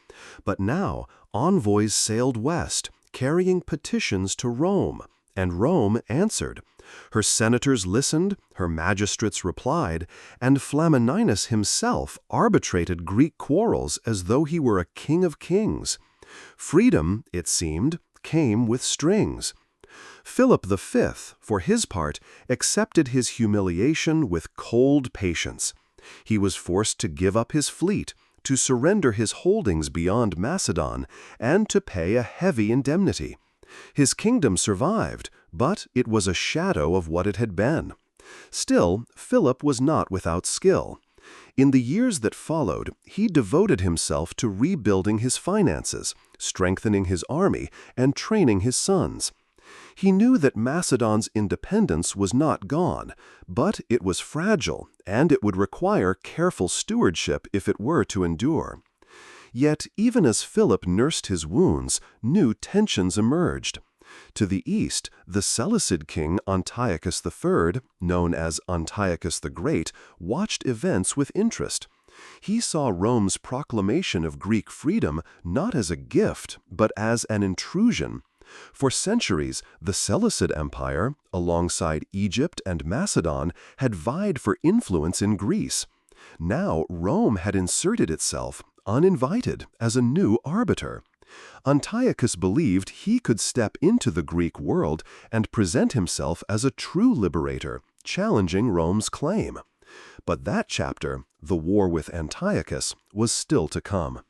But now, envoys sailed west, carrying petitions to Rome, and Rome answered. Her senators listened, her magistrates replied, and Flamininus himself arbitrated Greek quarrels as though he were a king of kings. Freedom, it seemed, came with strings. Philip V, for his part, accepted his humiliation with cold patience. He was forced to give up his fleet, to surrender his holdings beyond Macedon, and to pay a heavy indemnity. His kingdom survived, but it was a shadow of what it had been. Still, Philip was not without skill. In the years that followed, he devoted himself to rebuilding his finances, strengthening his army, and training his sons. He knew that Macedon's independence was not gone, but it was fragile, and it would require careful stewardship if it were to endure. Yet, even as Philip nursed his wounds, new tensions emerged. To the east, the Seleucid king Antiochus III, known as Antiochus the Great, watched events with interest. He saw Rome's proclamation of Greek freedom not as a gift, but as an intrusion. For centuries, the Seleucid Empire, alongside Egypt and Macedon, had vied for influence in Greece. Now Rome had inserted itself, uninvited, as a new arbiter. Antiochus believed he could step into the Greek world and present himself as a true liberator, challenging Rome's claim. But that chapter, the war with Antiochus, was still to come.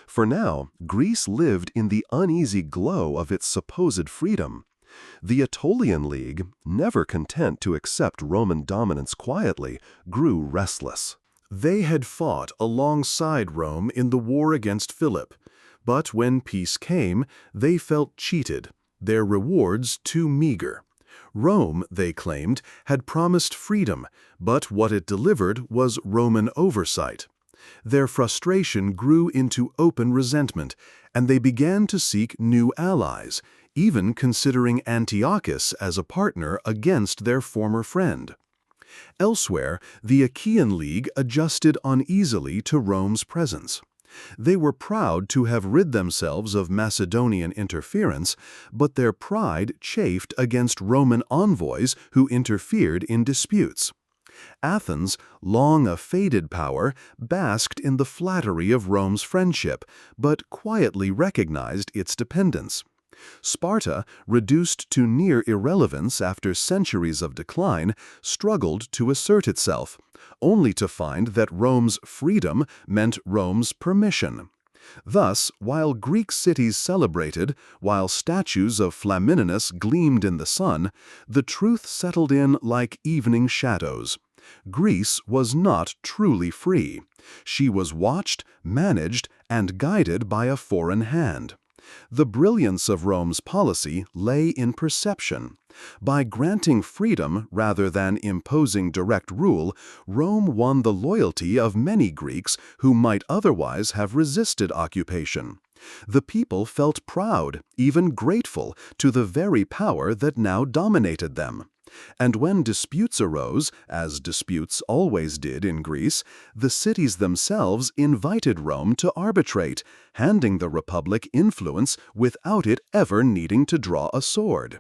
For now, Greece lived in the uneasy glow of its supposed freedom. The Aetolian League, never content to accept Roman dominance quietly, grew restless. They had fought alongside Rome in the war against Philip, but when peace came, they felt cheated, their rewards too meager. Rome, they claimed, had promised freedom, but what it delivered was Roman oversight. Their frustration grew into open resentment, and they began to seek new allies, even considering Antiochus as a partner against their former friend. Elsewhere, the Achaean League adjusted uneasily to Rome's presence. They were proud to have rid themselves of Macedonian interference, but their pride chafed against Roman envoys who interfered in disputes. Athens, long a faded power, basked in the flattery of Rome's friendship, but quietly recognized its dependence. Sparta, reduced to near irrelevance after centuries of decline, struggled to assert itself, only to find that Rome's freedom meant Rome's permission. Thus, while Greek cities celebrated, while statues of Flamininus gleamed in the sun, the truth settled in like evening shadows. Greece was not truly free. She was watched, managed, and guided by a foreign hand. The brilliance of Rome's policy lay in perception. By granting freedom rather than imposing direct rule, Rome won the loyalty of many Greeks who might otherwise have resisted occupation. The people felt proud, even grateful, to the very power that now dominated them. And when disputes arose, as disputes always did in Greece, the cities themselves invited Rome to arbitrate, handing the Republic influence without it ever needing to draw a sword.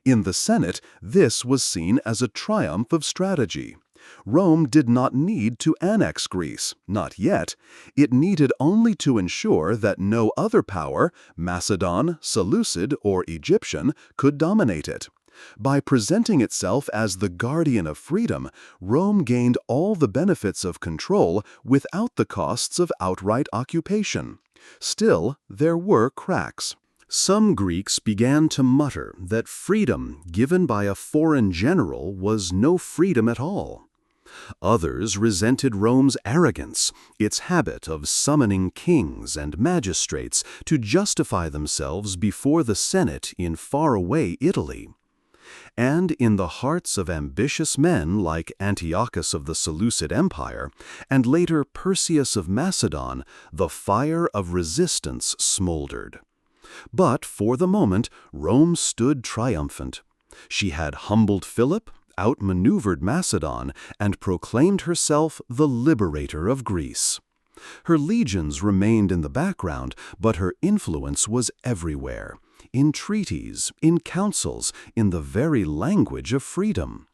In the Senate, this was seen as a triumph of strategy. Rome did not need to annex Greece, not yet. It needed only to ensure that no other power, Macedon, Seleucid, or Egyptian, could dominate it. By presenting itself as the guardian of freedom, Rome gained all the benefits of control without the costs of outright occupation. Still, there were cracks. Some Greeks began to mutter that freedom given by a foreign general was no freedom at all. Others resented Rome's arrogance, its habit of summoning kings and magistrates to justify themselves before the Senate in faraway Italy. And in the hearts of ambitious men like Antiochus of the Seleucid Empire, and later Perseus of Macedon, the fire of resistance smoldered. But for the moment, Rome stood triumphant. She had humbled Philip, outmaneuvered Macedon, and proclaimed herself the liberator of Greece. Her legions remained in the background, but her influence was everywhere. In treaties, in councils, in the very language of freedom.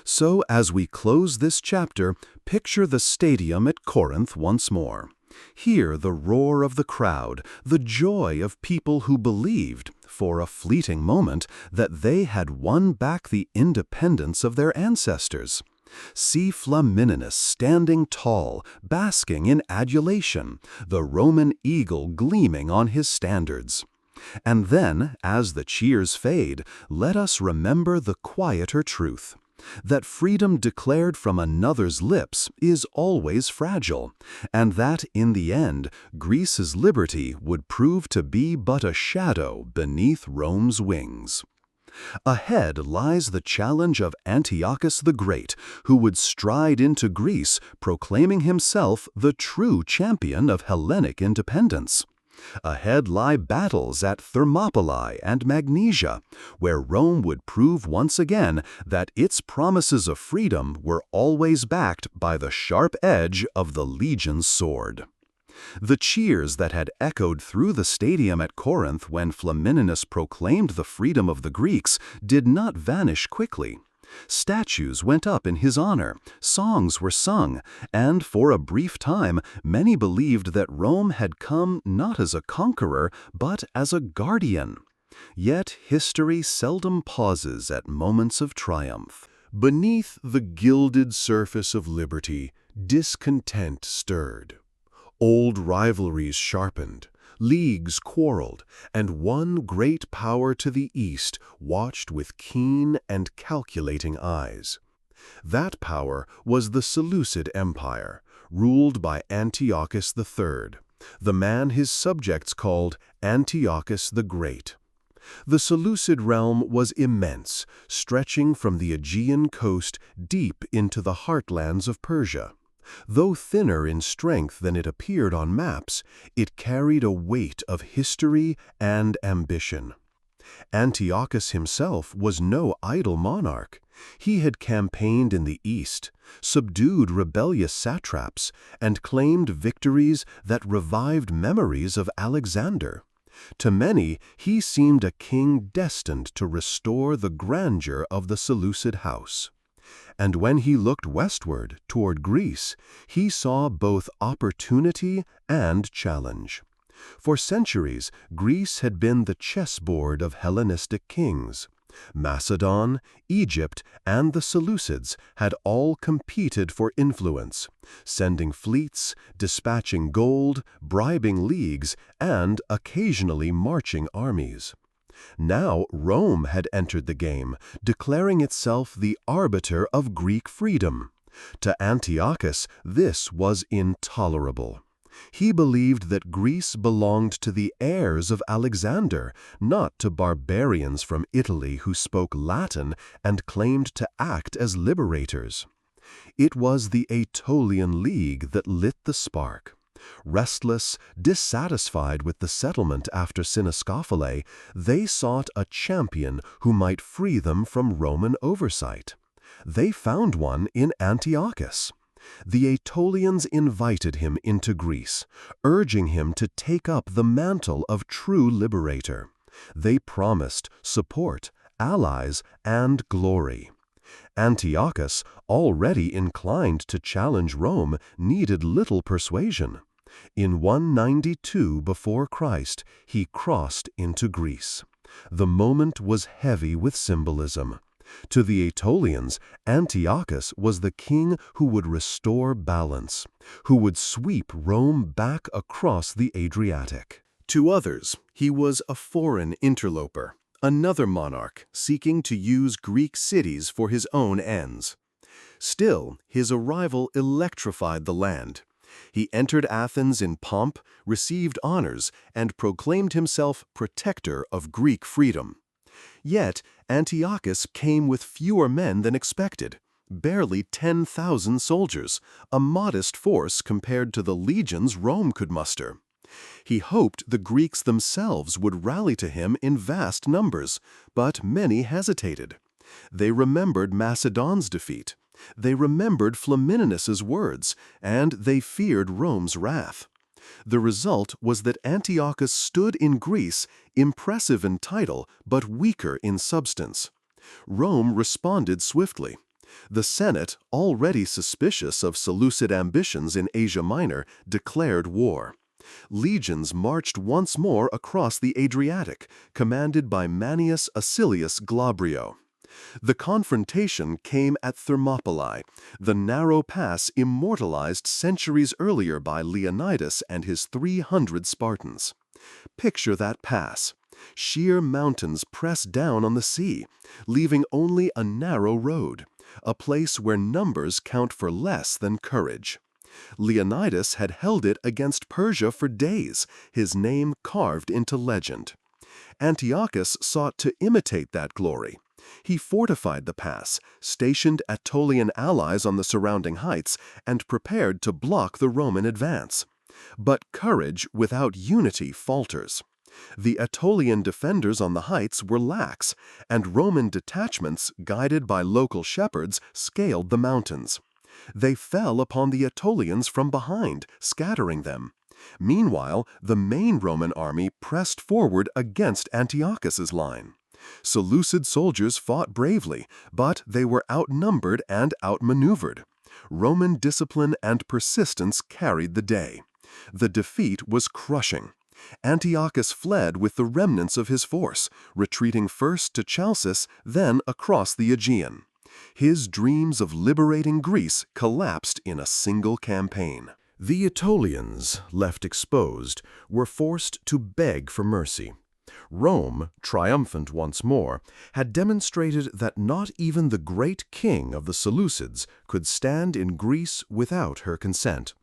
So, as we close this chapter, picture the stadium at Corinth once more. Hear the roar of the crowd, the joy of people who believed, for a fleeting moment, that they had won back the independence of their ancestors. See Flamininus standing tall, basking in adulation, the Roman eagle gleaming on his standards. And then, as the cheers fade, let us remember the quieter truth, that freedom declared from another's lips is always fragile, and that, in the end, Greece's liberty would prove to be but a shadow beneath Rome's wings. Ahead lies the challenge of Antiochus the Great, who would stride into Greece, proclaiming himself the true champion of Hellenic independence. Ahead lie battles at Thermopylae and Magnesia, where Rome would prove once again that its promises of freedom were always backed by the sharp edge of the legion's sword. The cheers that had echoed through the stadium at Corinth when Flamininus proclaimed the freedom of the Greeks did not vanish quickly. Statues went up in his honor, songs were sung, and for a brief time many believed that Rome had come not as a conqueror but as a guardian. Yet history seldom pauses at moments of triumph. Beneath the gilded surface of liberty, discontent stirred. Old rivalries sharpened, leagues quarreled, and one great power to the east watched with keen and calculating eyes. That power was the Seleucid Empire, ruled by Antiochus III, the man his subjects called Antiochus the Great. The Seleucid realm was immense, stretching from the Aegean coast deep into the heartlands of Persia. Though thinner in strength than it appeared on maps, it carried a weight of history and ambition. Antiochus himself was no idle monarch. He had campaigned in the east, subdued rebellious satraps, and claimed victories that revived memories of Alexander. To many, he seemed a king destined to restore the grandeur of the Seleucid house. And when he looked westward, toward Greece, he saw both opportunity and challenge. For centuries, Greece had been the chessboard of Hellenistic kings. Macedon, Egypt, and the Seleucids had all competed for influence, sending fleets, dispatching gold, bribing leagues, and occasionally marching armies. Now Rome had entered the game, declaring itself the arbiter of Greek freedom. To Antiochus, this was intolerable. He believed that Greece belonged to the heirs of Alexander, not to barbarians from Italy who spoke Latin and claimed to act as liberators. It was the Aetolian League that lit the spark. Restless, dissatisfied with the settlement after Cynoscophylae, they sought a champion who might free them from Roman oversight. They found one in Antiochus. The Aetolians invited him into Greece, urging him to take up the mantle of true liberator. They promised support, allies, and glory. Antiochus, already inclined to challenge Rome, needed little persuasion. In 192 before Christ, he crossed into Greece. The moment was heavy with symbolism. To the Aetolians, Antiochus was the king who would restore balance, who would sweep Rome back across the Adriatic. To others, he was a foreign interloper, another monarch seeking to use Greek cities for his own ends. Still, his arrival electrified the land. He entered Athens in pomp, received honors, and proclaimed himself protector of Greek freedom. Yet, Antiochus came with fewer men than expected, barely 10,000 soldiers, a modest force compared to the legions Rome could muster. He hoped the Greeks themselves would rally to him in vast numbers, but many hesitated. They remembered Macedon's defeat. They remembered Flamininus's words, and they feared Rome's wrath. The result was that Antiochus stood in Greece, impressive in title, but weaker in substance. Rome responded swiftly. The Senate, already suspicious of Seleucid ambitions in Asia Minor, declared war. Legions marched once more across the Adriatic, commanded by Manius Acilius Glabrio. The confrontation came at Thermopylae, the narrow pass immortalized centuries earlier by Leonidas and his 300 Spartans. Picture that pass. Sheer mountains press down on the sea, leaving only a narrow road, a place where numbers count for less than courage. Leonidas had held it against Persia for days, his name carved into legend. Antiochus sought to imitate that glory. He fortified the pass, stationed Aetolian allies on the surrounding heights, and prepared to block the Roman advance. But courage without unity falters. The Aetolian defenders on the heights were lax, and Roman detachments, guided by local shepherds, scaled the mountains. They fell upon the Aetolians from behind, scattering them. Meanwhile, the main Roman army pressed forward against Antiochus's line. Seleucid soldiers fought bravely, but they were outnumbered and outmaneuvered. Roman discipline and persistence carried the day. The defeat was crushing. Antiochus fled with the remnants of his force, retreating first to Chalcis, then across the Aegean. His dreams of liberating Greece collapsed in a single campaign. The Aetolians, left exposed, were forced to beg for mercy. Rome, triumphant once more, had demonstrated that not even the great king of the Seleucids could stand in Greece without her consent.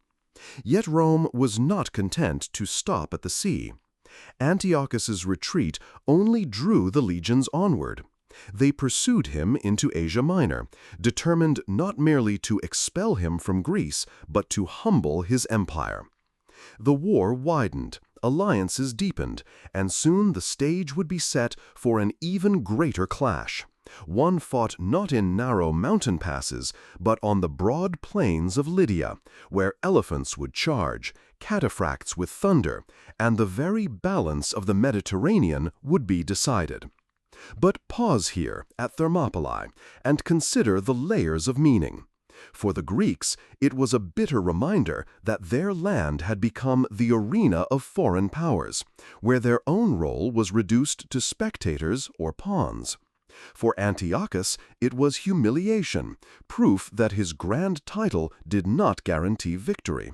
Yet Rome was not content to stop at the sea. Antiochus's retreat only drew the legions onward. They pursued him into Asia Minor, determined not merely to expel him from Greece, but to humble his empire. The war widened, alliances deepened, and soon the stage would be set for an even greater clash. One fought not in narrow mountain passes, but on the broad plains of Lydia, where elephants would charge, cataphracts with thunder, and the very balance of the Mediterranean would be decided. But pause here at Thermopylae and consider the layers of meaning. For the Greeks, it was a bitter reminder that their land had become the arena of foreign powers, where their own role was reduced to spectators or pawns. For Antiochus, it was humiliation, proof that his grand title did not guarantee victory.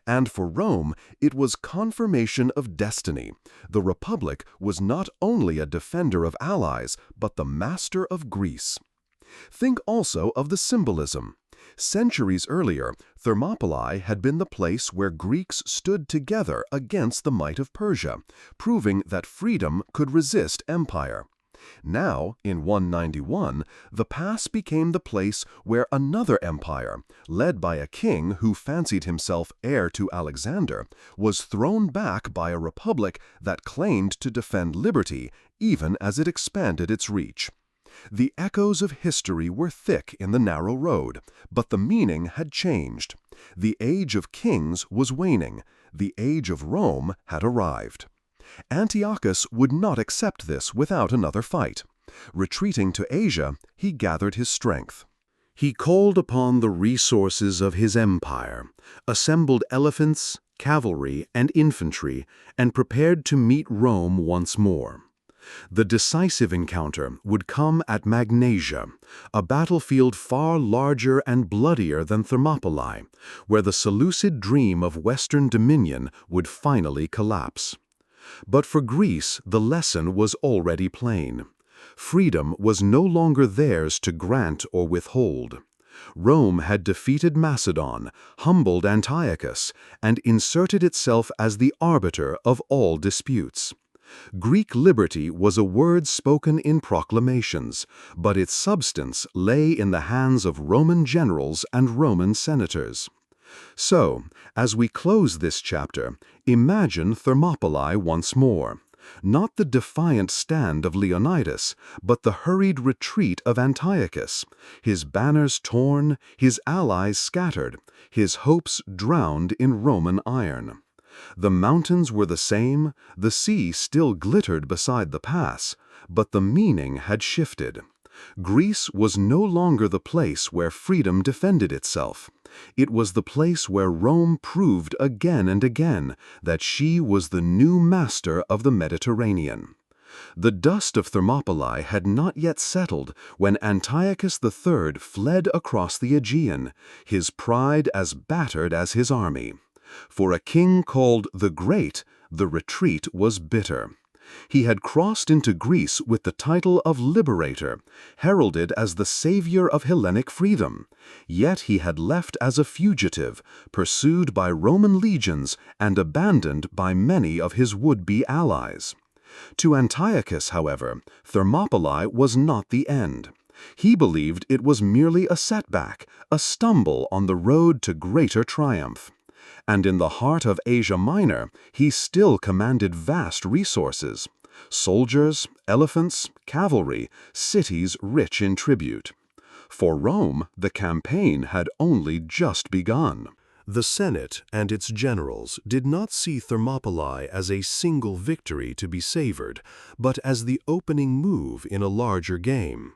And for Rome, it was confirmation of destiny. The Republic was not only a defender of allies, but the master of Greece. Think also of the symbolism. Centuries earlier, Thermopylae had been the place where Greeks stood together against the might of Persia, proving that freedom could resist empire. Now, in 191, the pass became the place where another empire, led by a king who fancied himself heir to Alexander, was thrown back by a republic that claimed to defend liberty, even as it expanded its reach. The echoes of history were thick in the narrow road, but the meaning had changed. The age of kings was waning. The age of Rome had arrived. Antiochus would not accept this without another fight. Retreating to Asia, he gathered his strength. He called upon the resources of his empire, assembled elephants, cavalry, and infantry, and prepared to meet Rome once more. The decisive encounter would come at Magnesia, a battlefield far larger and bloodier than Thermopylae, where the Seleucid dream of Western dominion would finally collapse. But for Greece, the lesson was already plain. Freedom was no longer theirs to grant or withhold. Rome had defeated Macedon, humbled Antiochus, and inserted itself as the arbiter of all disputes. Greek liberty was a word spoken in proclamations, but its substance lay in the hands of Roman generals and Roman senators. So, as we close this chapter, imagine Thermopylae once more. Not the defiant stand of Leonidas, but the hurried retreat of Antiochus, his banners torn, his allies scattered, his hopes drowned in Roman iron. The mountains were the same, the sea still glittered beside the pass, but the meaning had shifted. Greece was no longer the place where freedom defended itself. It was the place where Rome proved again and again that she was the new master of the Mediterranean. The dust of Thermopylae had not yet settled when Antiochus III fled across the Aegean, his pride as battered as his army. For a king called the Great, the retreat was bitter. He had crossed into Greece with the title of liberator, heralded as the savior of Hellenic freedom. Yet he had left as a fugitive, pursued by Roman legions and abandoned by many of his would-be allies. To Antiochus, however, Thermopylae was not the end. He believed it was merely a setback, a stumble on the road to greater triumph. And in the heart of Asia Minor, he still commanded vast resources: soldiers, elephants, cavalry, cities rich in tribute. For Rome, the campaign had only just begun. The Senate and its generals did not see Thermopylae as a single victory to be savored, but as the opening move in a larger game.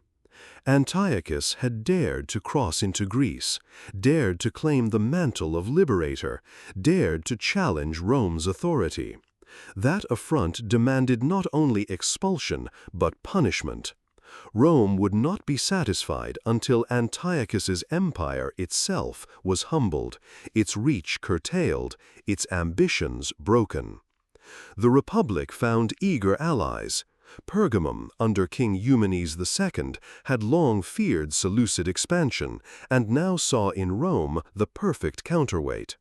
Antiochus had dared to cross into Greece, dared to claim the mantle of liberator, dared to challenge Rome's authority. That affront demanded not only expulsion, but punishment. Rome would not be satisfied until Antiochus's empire itself was humbled, its reach curtailed, its ambitions broken. The Republic found eager allies. Pergamum, under King Eumenes II, had long feared Seleucid expansion, and now saw in Rome the perfect counterweight.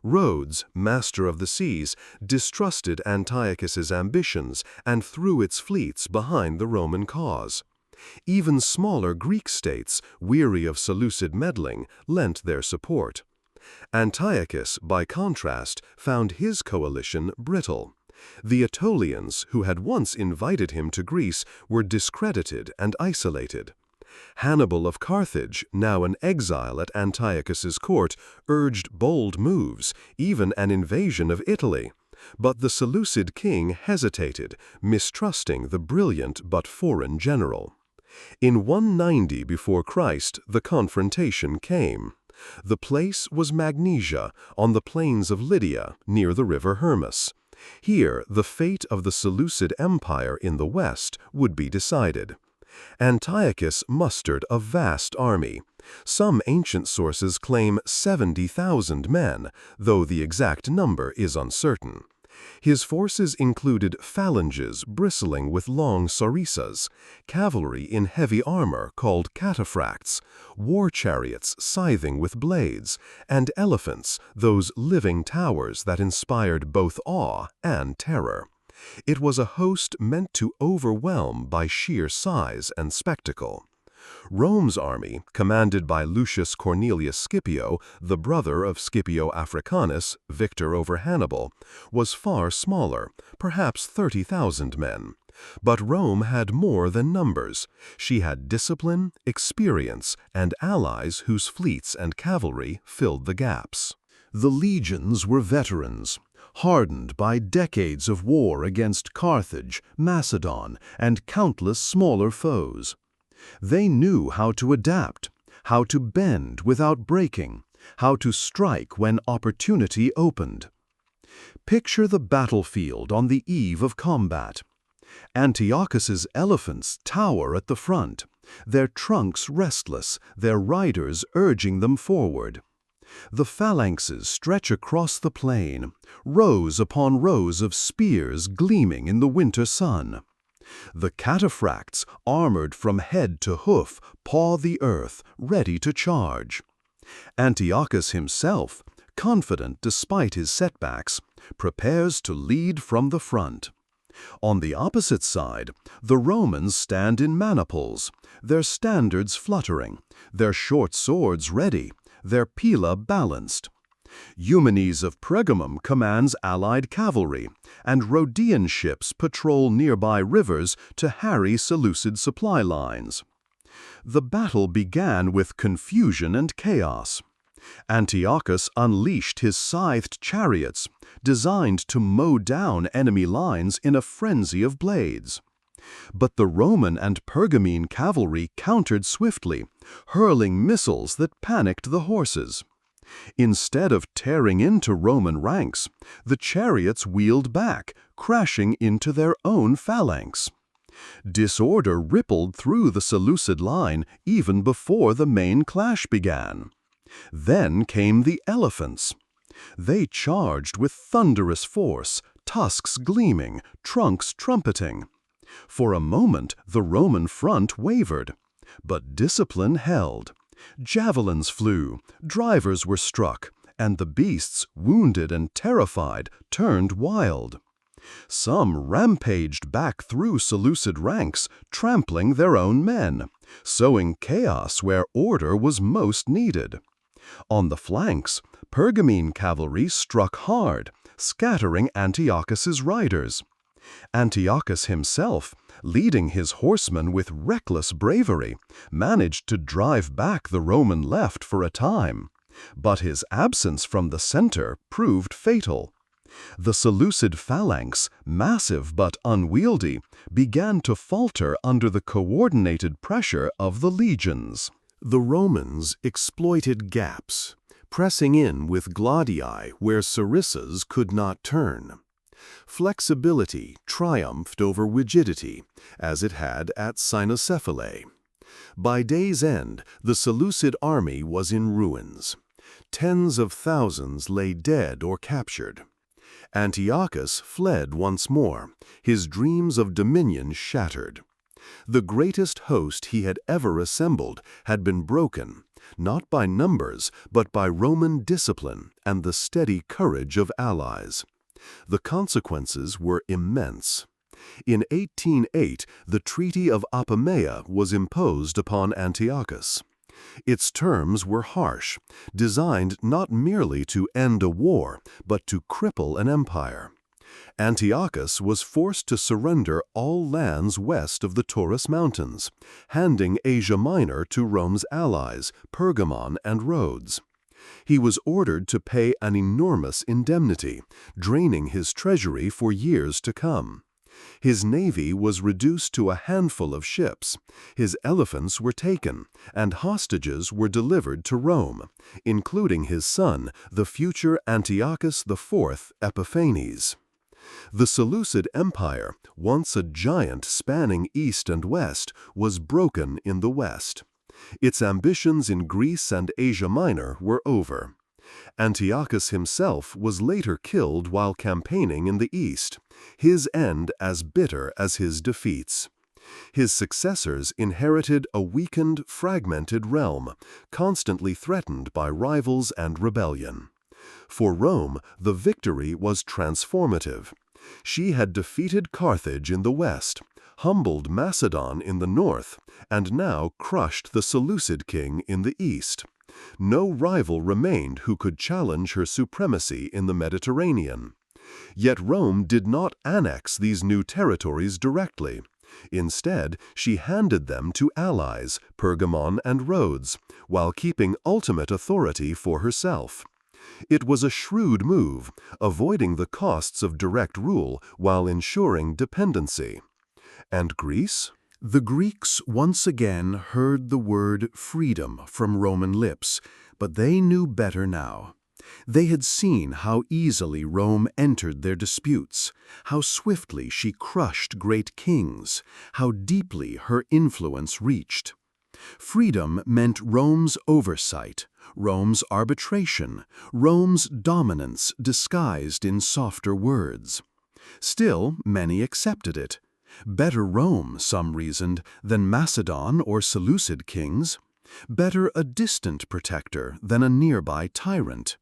Rhodes, master of the seas, distrusted Antiochus's ambitions and threw its fleets behind the Roman cause. Even smaller Greek states, weary of Seleucid meddling, lent their support. Antiochus, by contrast, found his coalition brittle. The Aetolians, who had once invited him to Greece, were discredited and isolated. Hannibal of Carthage, now an exile at Antiochus's court, urged bold moves, even an invasion of Italy. But the Seleucid king hesitated, mistrusting the brilliant but foreign general. In 190 before Christ, the confrontation came. The place was Magnesia, on the plains of Lydia, near the river Hermus. Here, the fate of the Seleucid Empire in the west would be decided. Antiochus mustered a vast army. Some ancient sources claim 70,000 men, though the exact number is uncertain. His forces included phalanges bristling with long sarissas, cavalry in heavy armor called cataphracts, war chariots scything with blades, and elephants, those living towers that inspired both awe and terror. It was a host meant to overwhelm by sheer size and spectacle. Rome's army, commanded by Lucius Cornelius Scipio, the brother of Scipio Africanus, victor over Hannibal, was far smaller, perhaps 30,000 men. But Rome had more than numbers. She had discipline, experience, and allies whose fleets and cavalry filled the gaps. The legions were veterans, hardened by decades of war against Carthage, Macedon, and countless smaller foes. They knew how to adapt, how to bend without breaking, how to strike when opportunity opened. Picture the battlefield on the eve of combat. Antiochus's elephants tower at the front, their trunks restless, their riders urging them forward. The phalanxes stretch across the plain, rows upon rows of spears gleaming in the winter sun. The cataphracts, armored from head to hoof, paw the earth, ready to charge. Antiochus himself, confident despite his setbacks, prepares to lead from the front. On the opposite side, the Romans stand in maniples, their standards fluttering, their short swords ready, their pila balanced. Eumenes of Pergamum commands allied cavalry, and Rhodian ships patrol nearby rivers to harry Seleucid supply lines. The battle began with confusion and chaos. Antiochus unleashed his scythed chariots, designed to mow down enemy lines in a frenzy of blades. But the Roman and Pergamene cavalry countered swiftly, hurling missiles that panicked the horses. Instead of tearing into Roman ranks, the chariots wheeled back, crashing into their own phalanx. Disorder rippled through the Seleucid line even before the main clash began. Then came the elephants. They charged with thunderous force, tusks gleaming, trunks trumpeting. For a moment, the Roman front wavered, but discipline held. Javelins flew, drivers were struck, and the beasts, wounded and terrified, turned wild. Some rampaged back through Seleucid ranks, trampling their own men, sowing chaos where order was most needed. On the flanks, Pergamene cavalry struck hard, scattering Antiochus's riders. Antiochus himself, leading his horsemen with reckless bravery, managed to drive back the Roman left for a time. But his absence from the center proved fatal. The Seleucid phalanx, massive but unwieldy, began to falter under the coordinated pressure of the legions. The Romans exploited gaps, pressing in with glodii where sarissas could not turn. Flexibility triumphed over rigidity, as it had at Cynocephalae. By day's end, the Seleucid army was in ruins. Tens of thousands lay dead or captured. Antiochus fled once more, his dreams of dominion shattered. The greatest host he had ever assembled had been broken, not by numbers, but by Roman discipline and the steady courage of allies. The consequences were immense. In 1808, the Treaty of Apamea was imposed upon Antiochus. Its terms were harsh, designed not merely to end a war, but to cripple an empire. Antiochus was forced to surrender all lands west of the Taurus Mountains, handing Asia Minor to Rome's allies, Pergamon and Rhodes. He was ordered to pay an enormous indemnity, draining his treasury for years to come. His navy was reduced to a handful of ships, his elephants were taken, and hostages were delivered to Rome, including his son, the future Antiochus IV Epiphanes. The Seleucid Empire, once a giant spanning east and west, was broken in the west. Its ambitions in Greece and Asia Minor were over. Antiochus himself was later killed while campaigning in the east, his end as bitter as his defeats. His successors inherited a weakened, fragmented realm, constantly threatened by rivals and rebellion. For Rome, the victory was transformative. She had defeated Carthage in the west, humbled Macedon in the north, and now crushed the Seleucid king in the east. No rival remained who could challenge her supremacy in the Mediterranean. Yet Rome did not annex these new territories directly. Instead, she handed them to allies, Pergamon and Rhodes, while keeping ultimate authority for herself. It was a shrewd move, avoiding the costs of direct rule while ensuring dependency. And Greece? The Greeks once again heard the word freedom from Roman lips, but they knew better now. They had seen how easily Rome entered their disputes, how swiftly she crushed great kings, how deeply her influence reached. Freedom meant Rome's oversight, Rome's arbitration, Rome's dominance disguised in softer words. Still, many accepted it. Better Rome, some reasoned, than Macedon or Seleucid kings. Better a distant protector than a nearby tyrant.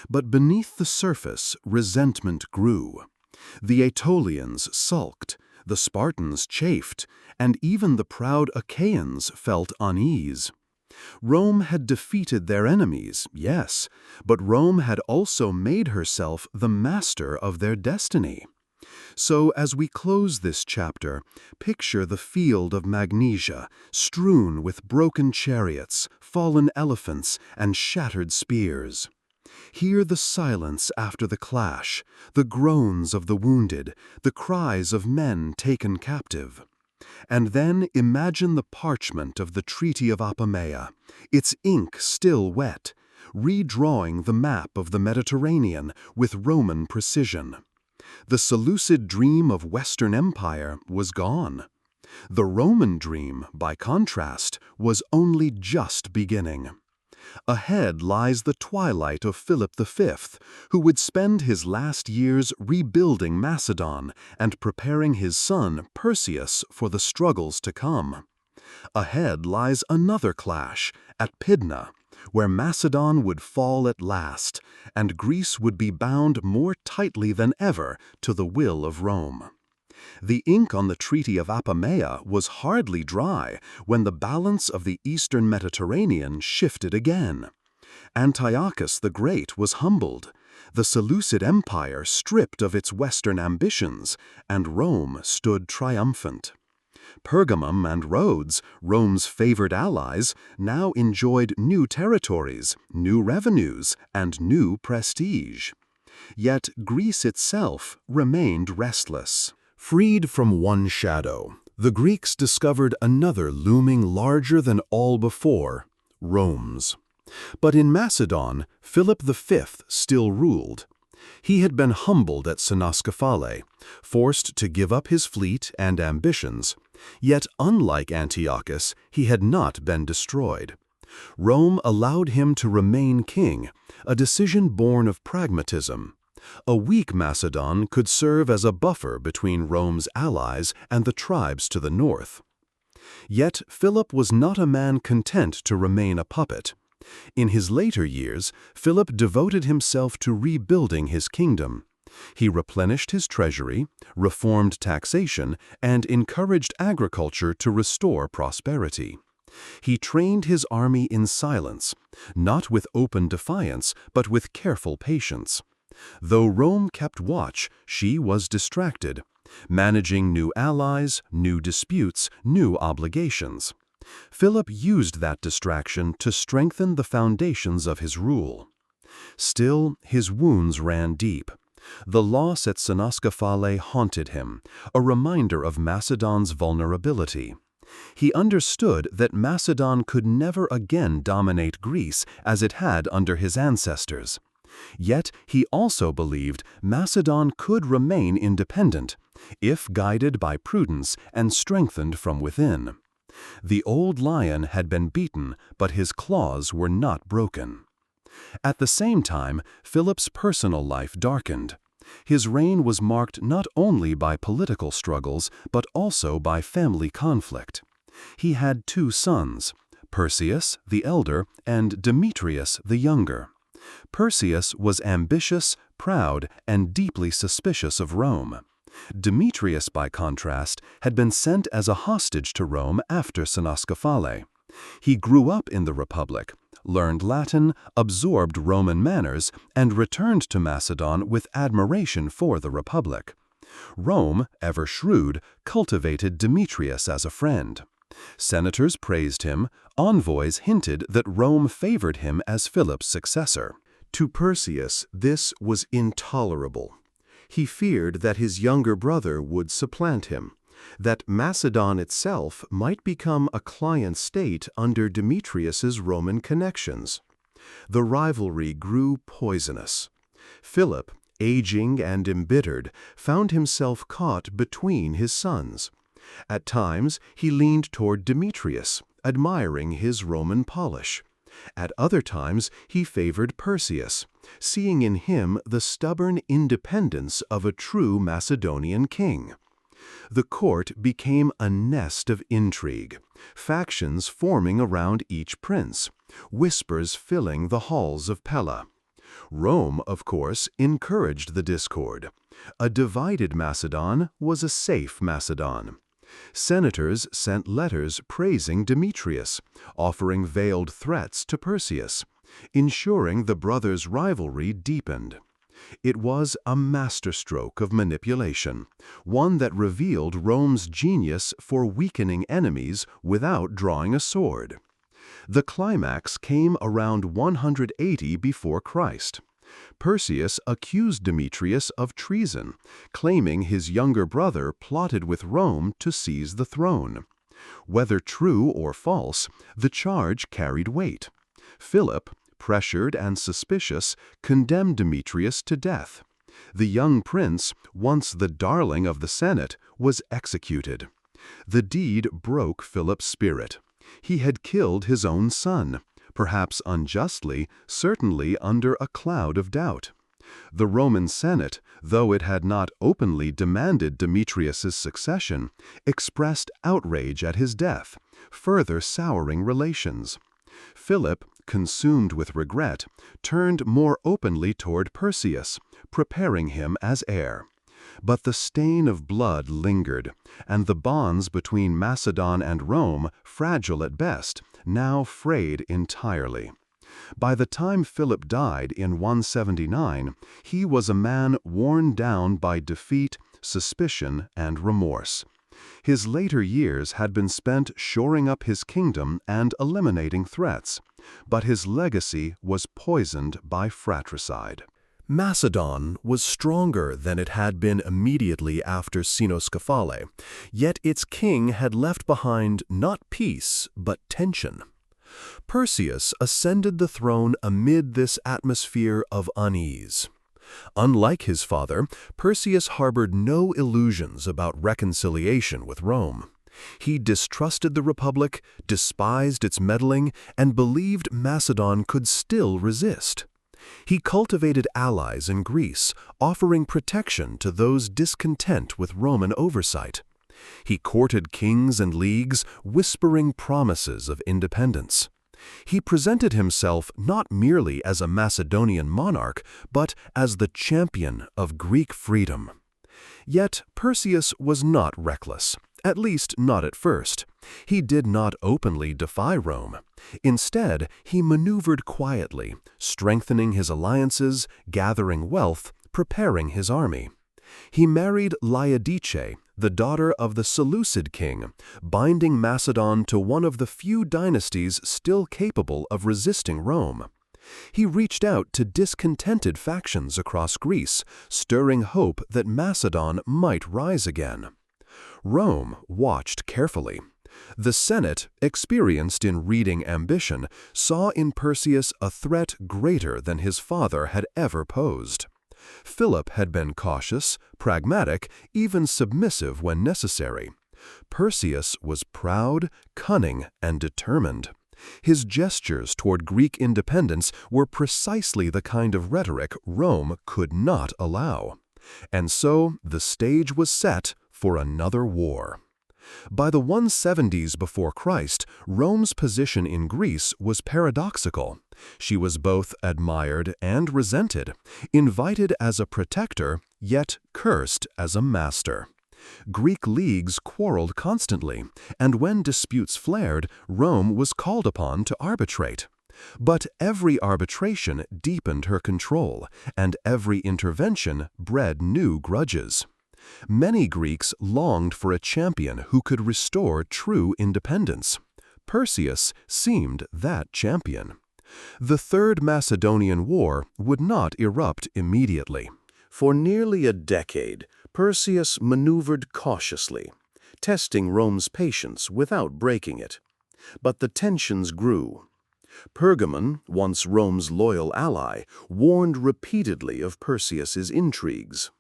But beneath the surface, resentment grew. The Aetolians sulked, the Spartans chafed, and even the proud Achaeans felt unease. Rome had defeated their enemies, yes, but Rome had also made herself the master of their destiny. So as we close this chapter, picture the field of Magnesia, strewn with broken chariots, fallen elephants, and shattered spears. Hear the silence after the clash, the groans of the wounded, the cries of men taken captive. And then imagine the parchment of the Treaty of Apamea, its ink still wet, redrawing the map of the Mediterranean with Roman precision. The Seleucid dream of Western Empire was gone. The Roman dream, by contrast, was only just beginning. Ahead lies the twilight of Philip V, who would spend his last years rebuilding Macedon and preparing his son Perseus for the struggles to come. Ahead lies another clash, at Pydna, where Macedon would fall at last, and Greece would be bound more tightly than ever to the will of Rome. The ink on the Treaty of Apamea was hardly dry when the balance of the eastern Mediterranean shifted again. Antiochus the Great was humbled, the Seleucid Empire stripped of its western ambitions, and Rome stood triumphant. Pergamum and Rhodes, Rome's favored allies, now enjoyed new territories, new revenues, and new prestige. Yet Greece itself remained restless. Freed from one shadow, the Greeks discovered another looming larger than all before, Rome's. But in Macedon, Philip V still ruled. He had been humbled at Thermopylae, forced to give up his fleet and ambitions. Yet, unlike Antiochus, he had not been destroyed. Rome allowed him to remain king, a decision born of pragmatism. A weak Macedon could serve as a buffer between Rome's allies and the tribes to the north. Yet Philip was not a man content to remain a puppet. In his later years, Philip devoted himself to rebuilding his kingdom. He replenished his treasury, reformed taxation, and encouraged agriculture to restore prosperity. He trained his army in silence, not with open defiance, but with careful patience. Though Rome kept watch, she was distracted, managing new allies, new disputes, new obligations. Philip used that distraction to strengthen the foundations of his rule. Still, his wounds ran deep. The loss at Thermopylae haunted him, a reminder of Macedon's vulnerability. He understood that Macedon could never again dominate Greece as it had under his ancestors. Yet he also believed Macedon could remain independent, if guided by prudence and strengthened from within. The old lion had been beaten, but his claws were not broken. At the same time, Philip's personal life darkened. His reign was marked not only by political struggles, but also by family conflict. He had two sons, Perseus, the elder, and Demetrius, the younger. Perseus was ambitious, proud, and deeply suspicious of Rome. Demetrius, by contrast, had been sent as a hostage to Rome after Thermopylae. He grew up in the Republic, learned Latin, absorbed Roman manners, and returned to Macedon with admiration for the Republic. Rome, ever shrewd, cultivated Demetrius as a friend. Senators praised him, envoys hinted that Rome favored him as Philip's successor. To Perseus, this was intolerable. He feared that his younger brother would supplant him, that Macedon itself might become a client state under Demetrius's Roman connections. The rivalry grew poisonous. Philip, aging and embittered, found himself caught between his sons. At times, he leaned toward Demetrius, admiring his Roman polish. At other times, he favored Perseus, seeing in him the stubborn independence of a true Macedonian king. The court became a nest of intrigue, factions forming around each prince, whispers filling the halls of Pella. Rome, of course, encouraged the discord. A divided Macedon was a safe Macedon. Senators sent letters praising Demetrius, offering veiled threats to Perseus, ensuring the brothers' rivalry deepened. It was a masterstroke of manipulation, one that revealed Rome's genius for weakening enemies without drawing a sword. The climax came around 180 before Christ. Perseus accused Demetrius of treason, claiming his younger brother plotted with Rome to seize the throne. Whether true or false, the charge carried weight. Philip, pressured and suspicious, condemned Demetrius to death. The young prince, once the darling of the Senate, was executed. The deed broke Philip's spirit. He had killed his own son, perhaps unjustly, certainly under a cloud of doubt. The Roman Senate, though it had not openly demanded Demetrius's succession, expressed outrage at his death, further souring relations. Philip, consumed with regret, turned more openly toward Perseus, preparing him as heir. But the stain of blood lingered, and the bonds between Macedon and Rome, fragile at best, now frayed entirely. By the time Philip died in 179, he was a man worn down by defeat, suspicion, and remorse. His later years had been spent shoring up his kingdom and eliminating threats, but his legacy was poisoned by fratricide. Macedon was stronger than it had been immediately after Cynoscephalae, yet its king had left behind not peace, but tension. Perseus ascended the throne amid this atmosphere of unease. Unlike his father, Perseus harbored no illusions about reconciliation with Rome. He distrusted the Republic, despised its meddling, and believed Macedon could still resist. He cultivated allies in Greece, offering protection to those discontent with Roman oversight. He courted kings and leagues, whispering promises of independence. He presented himself not merely as a Macedonian monarch, but as the champion of Greek freedom. Yet Perseus was not reckless, at least not at first. He did not openly defy Rome. Instead, he maneuvered quietly, strengthening his alliances, gathering wealth, preparing his army. He married Laodice, the daughter of the Seleucid king, binding Macedon to one of the few dynasties still capable of resisting Rome. He reached out to discontented factions across Greece, stirring hope that Macedon might rise again. Rome watched carefully. The Senate, experienced in reading ambition, saw in Perseus a threat greater than his father had ever posed. Philip had been cautious, pragmatic, even submissive when necessary. Perseus was proud, cunning, and determined. His gestures toward Greek independence were precisely the kind of rhetoric Rome could not allow. And so the stage was set for another war. By the 170s before Christ, Rome's position in Greece was paradoxical. She was both admired and resented, invited as a protector, yet cursed as a master. Greek leagues quarreled constantly, and when disputes flared, Rome was called upon to arbitrate. But every arbitration deepened her control, and every intervention bred new grudges. Many Greeks longed for a champion who could restore true independence. Perseus seemed that champion. The Third Macedonian War would not erupt immediately. For nearly a decade, Perseus maneuvered cautiously, testing Rome's patience without breaking it. But the tensions grew. Pergamon, once Rome's loyal ally, warned repeatedly of Perseus's intrigues.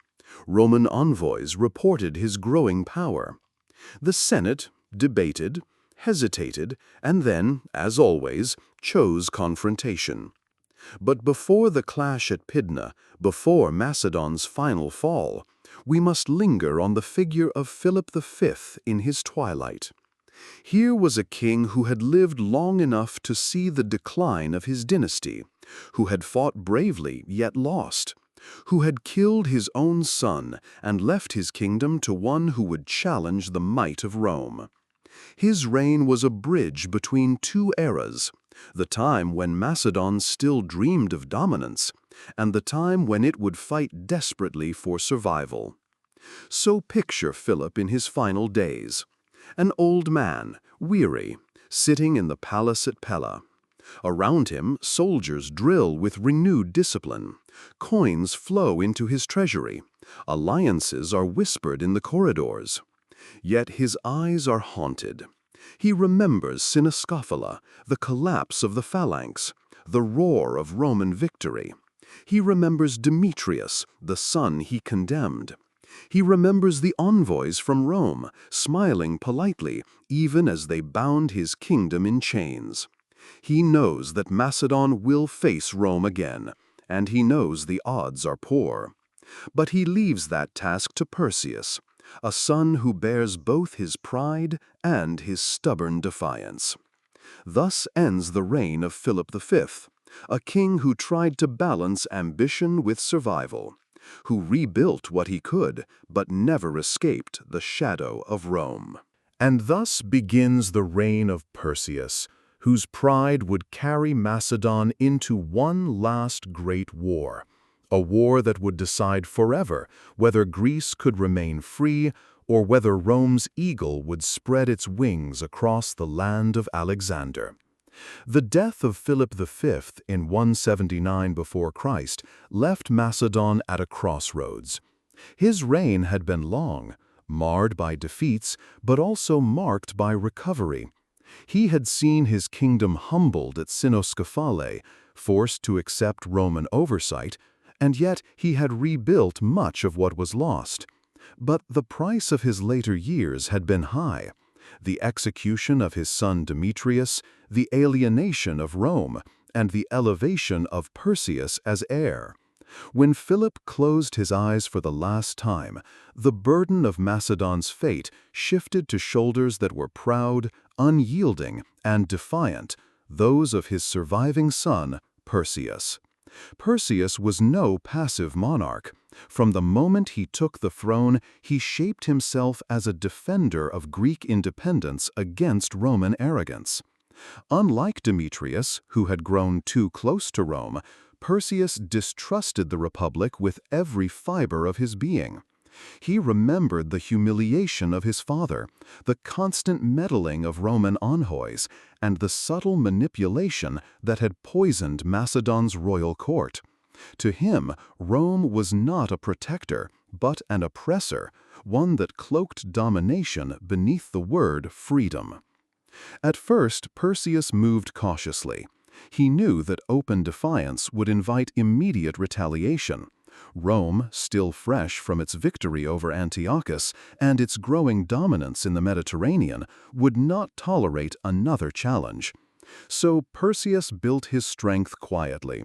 Roman envoys reported his growing power. The Senate debated, hesitated, and then, as always, chose confrontation. But before the clash at Pydna, before Macedon's final fall, we must linger on the figure of Philip V in his twilight. Here was a king who had lived long enough to see the decline of his dynasty, who had fought bravely yet lost, who had killed his own son and left his kingdom to one who would challenge the might of Rome. His reign was a bridge between two eras, the time when Macedon still dreamed of dominance, and the time when it would fight desperately for survival. So picture Philip in his final days, an old man, weary, sitting in the palace at Pella. Around him, soldiers drill with renewed discipline. Coins flow into his treasury. Alliances are whispered in the corridors. Yet his eyes are haunted. He remembers Cynoscephalae, the collapse of the phalanx, the roar of Roman victory. He remembers Demetrius, the son he condemned. He remembers the envoys from Rome, smiling politely, even as they bound his kingdom in chains. He knows that Macedon will face Rome again, and he knows the odds are poor. But he leaves that task to Perseus, a son who bears both his pride and his stubborn defiance. Thus ends the reign of Philip V, a king who tried to balance ambition with survival, who rebuilt what he could, but never escaped the shadow of Rome. And thus begins the reign of Perseus, whose pride would carry Macedon into one last great war, a war that would decide forever whether Greece could remain free or whether Rome's eagle would spread its wings across the land of Alexander. The death of Philip V in 179 before Christ left Macedon at a crossroads. His reign had been long, marred by defeats, but also marked by recovery. He had seen his kingdom humbled at Cynoscephalae, forced to accept Roman oversight, and yet he had rebuilt much of what was lost. But the price of his later years had been high. The execution of his son Demetrius, the alienation of Rome, and the elevation of Perseus as heir. When Philip closed his eyes for the last time, the burden of Macedon's fate shifted to shoulders that were proud, unyielding, and defiant, those of his surviving son, Perseus. Perseus was no passive monarch. From the moment he took the throne, he shaped himself as a defender of Greek independence against Roman arrogance. Unlike Demetrius, who had grown too close to Rome, Perseus distrusted the Republic with every fiber of his being. He remembered the humiliation of his father, the constant meddling of Roman envoys, and the subtle manipulation that had poisoned Macedon's royal court. To him, Rome was not a protector, but an oppressor, one that cloaked domination beneath the word freedom. At first, Perseus moved cautiously. He knew that open defiance would invite immediate retaliation. Rome, still fresh from its victory over Antiochus and its growing dominance in the Mediterranean, would not tolerate another challenge. So Perseus built his strength quietly.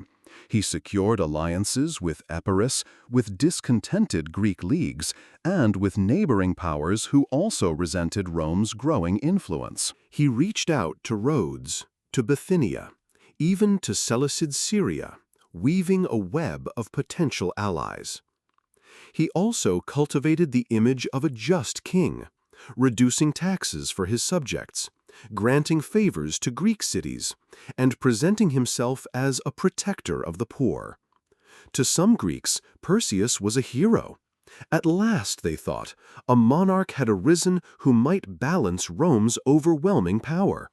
He secured alliances with Epirus, with discontented Greek leagues, and with neighboring powers who also resented Rome's growing influence. He reached out to Rhodes, to Bithynia, even to Seleucid Syria, weaving a web of potential allies. He also cultivated the image of a just king, reducing taxes for his subjects, granting favors to Greek cities, and presenting himself as a protector of the poor. To some Greeks, Perseus was a hero. At last, they thought, a monarch had arisen who might balance Rome's overwhelming power.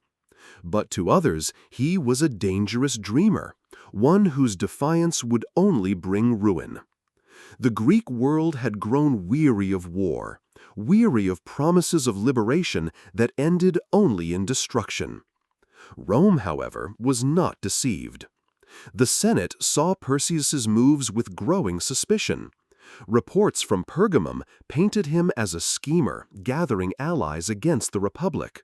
But to others, he was a dangerous dreamer, one whose defiance would only bring ruin. The Greek world had grown weary of war, weary of promises of liberation that ended only in destruction. Rome, however, was not deceived. The Senate saw Perseus's moves with growing suspicion. Reports from Pergamum painted him as a schemer gathering allies against the Republic.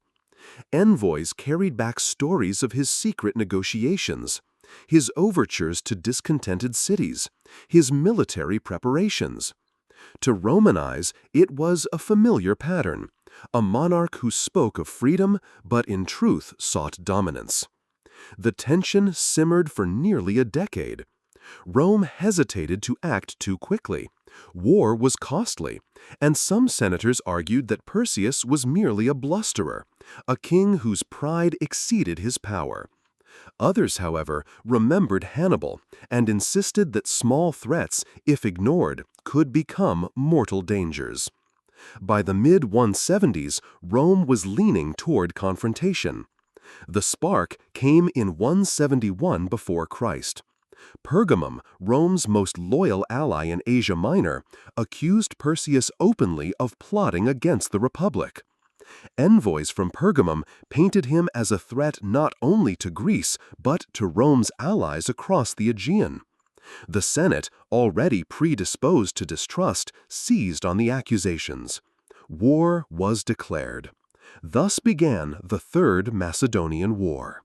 Envoys carried back stories of his secret negotiations, his overtures to discontented cities, his military preparations. To Roman eyes, it was a familiar pattern, a monarch who spoke of freedom but in truth sought dominance. The tension simmered for nearly a decade. Rome hesitated to act too quickly. War was costly, and some senators argued that Perseus was merely a blusterer, a king whose pride exceeded his power. Others, however, remembered Hannibal and insisted that small threats, if ignored, could become mortal dangers. By the mid-170s, Rome was leaning toward confrontation. The spark came in 171 before Christ. Pergamum, Rome's most loyal ally in Asia Minor, accused Perseus openly of plotting against the Republic. Envoys from Pergamum painted him as a threat not only to Greece, but to Rome's allies across the Aegean. The Senate, already predisposed to distrust, seized on the accusations. War was declared. Thus began the Third Macedonian War.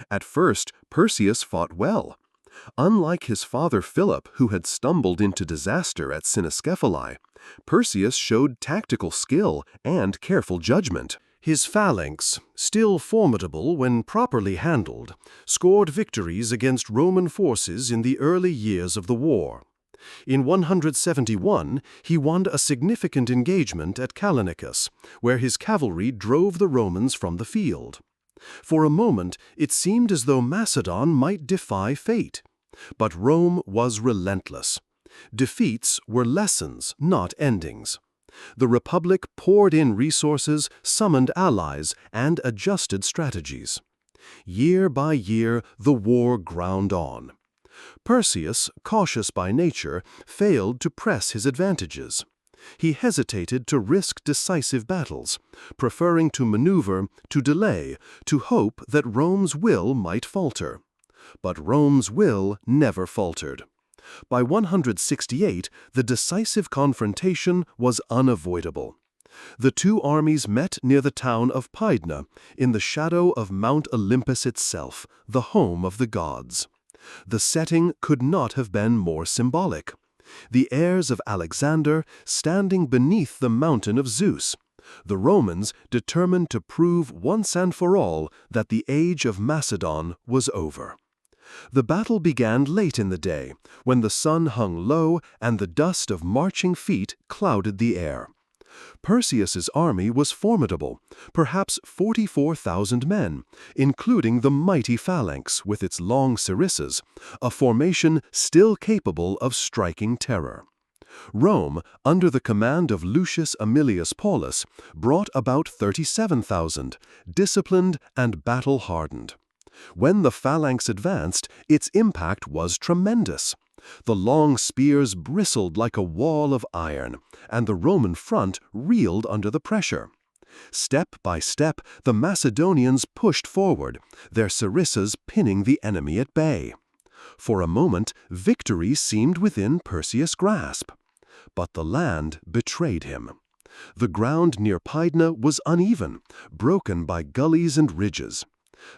At first, Perseus fought well. Unlike his father Philip, who had stumbled into disaster at Cynoscephalae, Perseus showed tactical skill and careful judgment. His phalanx, still formidable when properly handled, scored victories against Roman forces in the early years of the war. In 171, he won a significant engagement at Callinicus, where his cavalry drove the Romans from the field. For a moment, it seemed as though Macedon might defy fate. But Rome was relentless. Defeats were lessons, not endings. The Republic poured in resources, summoned allies, and adjusted strategies. Year by year, the war ground on. Perseus, cautious by nature, failed to press his advantages. He hesitated to risk decisive battles, preferring to maneuver, to delay, to hope that Rome's will might falter. But Rome's will never faltered. By 168, the decisive confrontation was unavoidable. The two armies met near the town of Pydna, in the shadow of Mount Olympus itself, the home of the gods. The setting could not have been more symbolic. The heirs of Alexander standing beneath the mountain of Zeus, the Romans determined to prove once and for all that the age of Macedon was over. The battle began late in the day, when the sun hung low and the dust of marching feet clouded the air. Perseus's army was formidable, perhaps 44,000 men, including the mighty phalanx with its long sarissas, a formation still capable of striking terror. Rome, under the command of Lucius Aemilius Paulus, brought about 37,000, disciplined and battle-hardened. When the phalanx advanced, its impact was tremendous. The long spears bristled like a wall of iron, and the Roman front reeled under the pressure. Step by step, the Macedonians pushed forward, their sarissas pinning the enemy at bay. For a moment, victory seemed within Perseus' grasp. But the land betrayed him. The ground near Pydna was uneven, broken by gullies and ridges.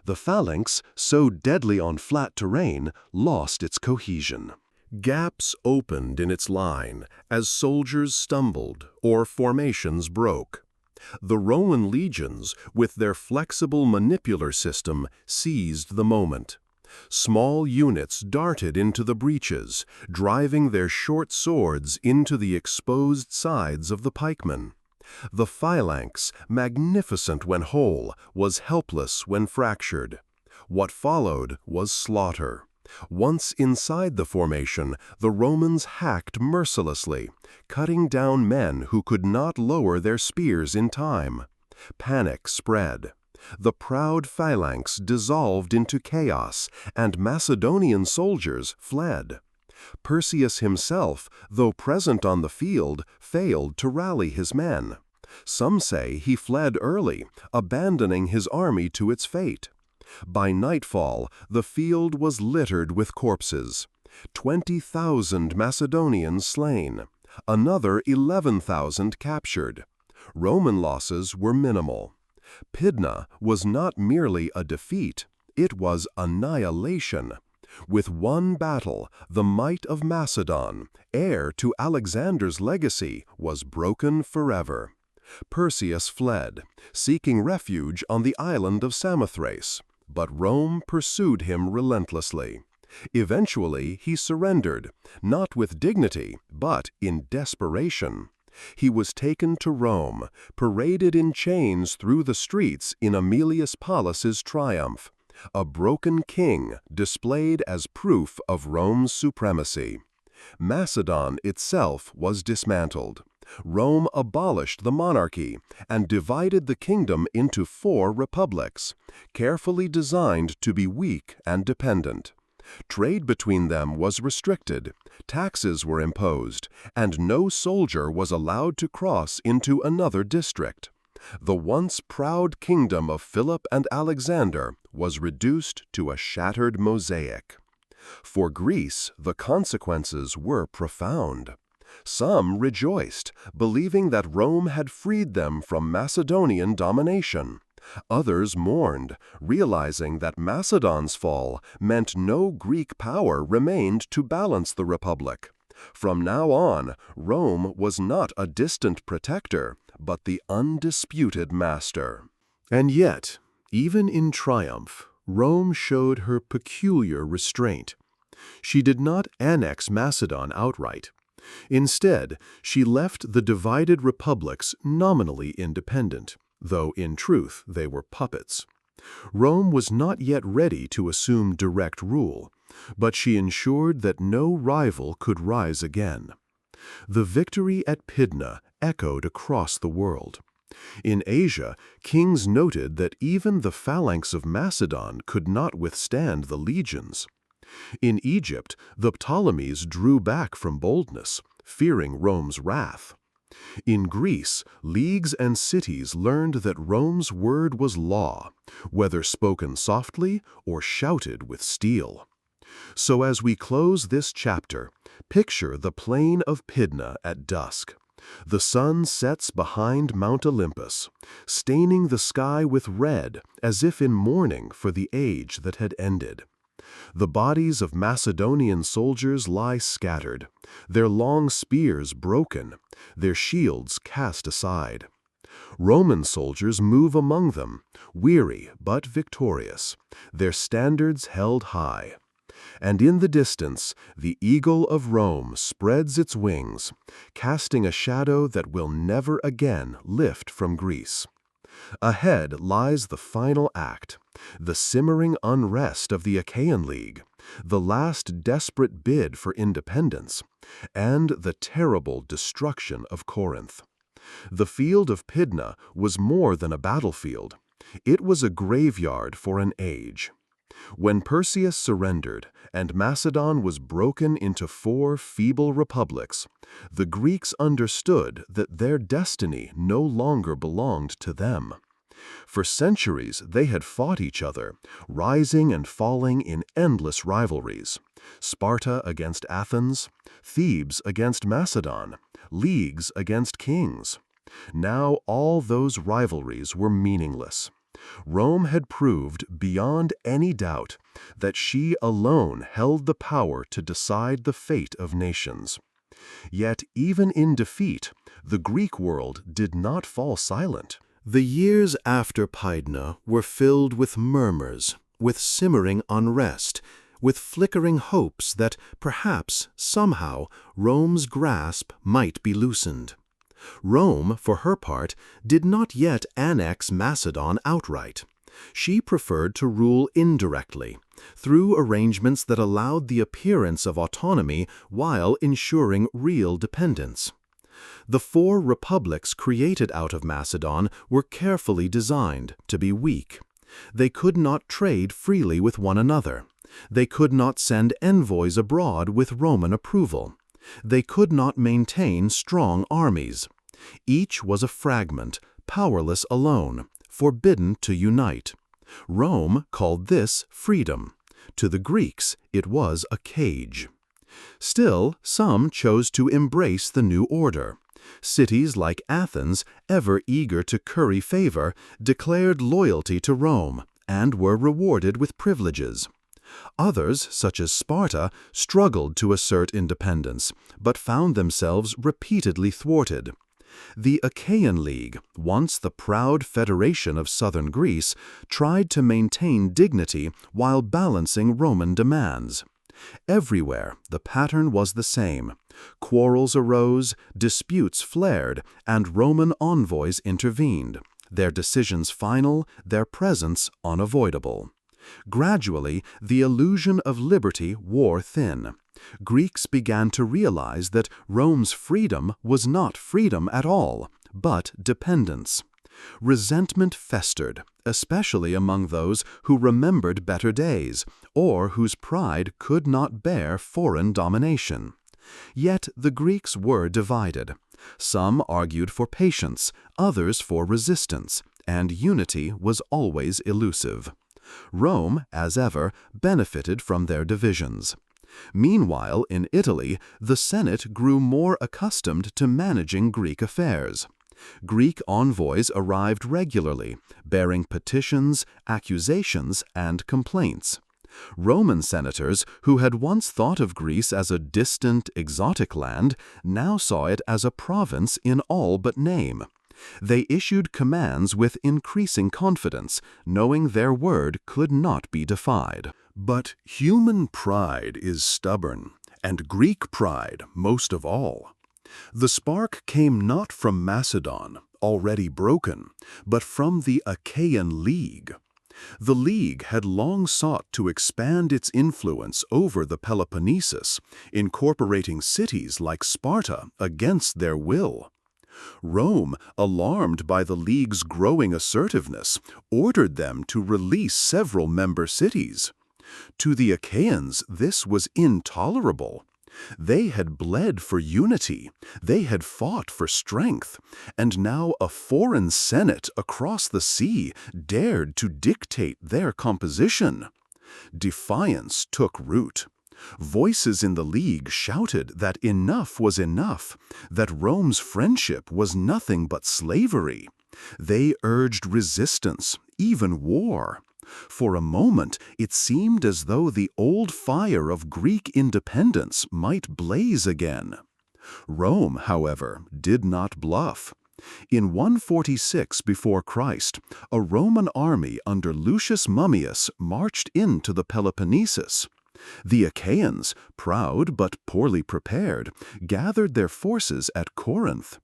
The phalanx, so deadly on flat terrain, lost its cohesion. Gaps opened in its line as soldiers stumbled or formations broke. The Roman legions, with their flexible manipular system, seized the moment. Small units darted into the breaches, driving their short swords into the exposed sides of the pikemen. The phalanx, magnificent when whole, was helpless when fractured. What followed was slaughter. Once inside the formation, the Romans hacked mercilessly, cutting down men who could not lower their spears in time. Panic spread. The proud phalanx dissolved into chaos, and Macedonian soldiers fled. Perseus himself, though present on the field, failed to rally his men. Some say he fled early, abandoning his army to its fate. By nightfall, the field was littered with corpses. 20,000 Macedonians slain, another 11,000 captured. Roman losses were minimal. Pydna was not merely a defeat, it was annihilation. With one battle, the might of Macedon, heir to Alexander's legacy, was broken forever. Perseus fled, seeking refuge on the island of Samothrace, but Rome pursued him relentlessly. Eventually, he surrendered, not with dignity, but in desperation. He was taken to Rome, paraded in chains through the streets in Aemilius Paulus's triumph, a broken king displayed as proof of Rome's supremacy. Macedon itself was dismantled. Rome abolished the monarchy and divided the kingdom into 4 republics, carefully designed to be weak and dependent. Trade between them was restricted, taxes were imposed, and no soldier was allowed to cross into another district. The once proud kingdom of Philip and Alexander was reduced to a shattered mosaic. For Greece, the consequences were profound. Some rejoiced, believing that Rome had freed them from Macedonian domination. Others mourned, realizing that Macedon's fall meant no Greek power remained to balance the republic. From now on, Rome was not a distant protector, but the undisputed master. And yet, even in triumph, Rome showed her peculiar restraint. She did not annex Macedon outright. Instead, she left the divided republics nominally independent, though in truth they were puppets. Rome was not yet ready to assume direct rule, but she ensured that no rival could rise again. The victory at Pydna echoed across the world. In Asia, kings noted that even the phalanx of Macedon could not withstand the legions. In Egypt, the Ptolemies drew back from boldness, fearing Rome's wrath. In Greece, leagues and cities learned that Rome's word was law, whether spoken softly or shouted with steel. So as we close this chapter, picture the plain of Pydna at dusk. The sun sets behind Mount Olympus, staining the sky with red as if in mourning for the age that had ended. The bodies of Macedonian soldiers lie scattered, their long spears broken, their shields cast aside. Roman soldiers move among them, weary but victorious, their standards held high. And in the distance, the eagle of Rome spreads its wings, casting a shadow that will never again lift from Greece. Ahead lies the final act, the simmering unrest of the Achaean League, the last desperate bid for independence, and the terrible destruction of Corinth. The field of Pydna was more than a battlefield. It was a graveyard for an age. When Perseus surrendered and Macedon was broken into 4 feeble republics, the Greeks understood that their destiny no longer belonged to them. For centuries they had fought each other, rising and falling in endless rivalries. Sparta against Athens, Thebes against Macedon, leagues against kings. Now all those rivalries were meaningless. Rome had proved beyond any doubt that she alone held the power to decide the fate of nations. Yet even in defeat, the Greek world did not fall silent. The years after Pydna were filled with murmurs, with simmering unrest, with flickering hopes that perhaps, somehow, Rome's grasp might be loosened. Rome, for her part, did not yet annex Macedon outright. She preferred to rule indirectly, through arrangements that allowed the appearance of autonomy while ensuring real dependence. The 4 republics created out of Macedon were carefully designed to be weak. They could not trade freely with one another. They could not send envoys abroad with Roman approval. They could not maintain strong armies. Each was a fragment, powerless alone, forbidden to unite. Rome called this freedom. To the Greeks, it was a cage. Still, some chose to embrace the new order. Cities like Athens, ever eager to curry favor, declared loyalty to Rome and were rewarded with privileges. Others, such as Sparta, struggled to assert independence, but found themselves repeatedly thwarted. The Achaean League, once the proud federation of southern Greece, tried to maintain dignity while balancing Roman demands. Everywhere, the pattern was the same. Quarrels arose, disputes flared, and Roman envoys intervened, their decisions final, their presence unavoidable. Gradually, the illusion of liberty wore thin. Greeks began to realize that Rome's freedom was not freedom at all, but dependence. Resentment festered, especially among those who remembered better days, or whose pride could not bear foreign domination. Yet the Greeks were divided. Some argued for patience, others for resistance, and unity was always elusive. Rome, as ever, benefited from their divisions. Meanwhile, in Italy, the Senate grew more accustomed to managing Greek affairs. Greek envoys arrived regularly, bearing petitions, accusations, and complaints. Roman senators, who had once thought of Greece as a distant, exotic land, now saw it as a province in all but name. They issued commands with increasing confidence, knowing their word could not be defied. But human pride is stubborn, and Greek pride most of all. The spark came not from Macedon, already broken, but from the Achaean League. The League had long sought to expand its influence over the Peloponnesus, incorporating cities like Sparta against their will. Rome, alarmed by the League's growing assertiveness, ordered them to release several member cities. To the Achaeans, this was intolerable. They had bled for unity, they had fought for strength, and now a foreign senate across the sea dared to dictate their composition. Defiance took root. Voices in the League shouted that enough was enough, that Rome's friendship was nothing but slavery. They urged resistance, even war. For a moment, it seemed as though the old fire of Greek independence might blaze again. Rome, however, did not bluff. In 146 before Christ, a Roman army under Lucius Mummius marched into the Peloponnesus. The Achaeans, proud but poorly prepared, gathered their forces at Corinth.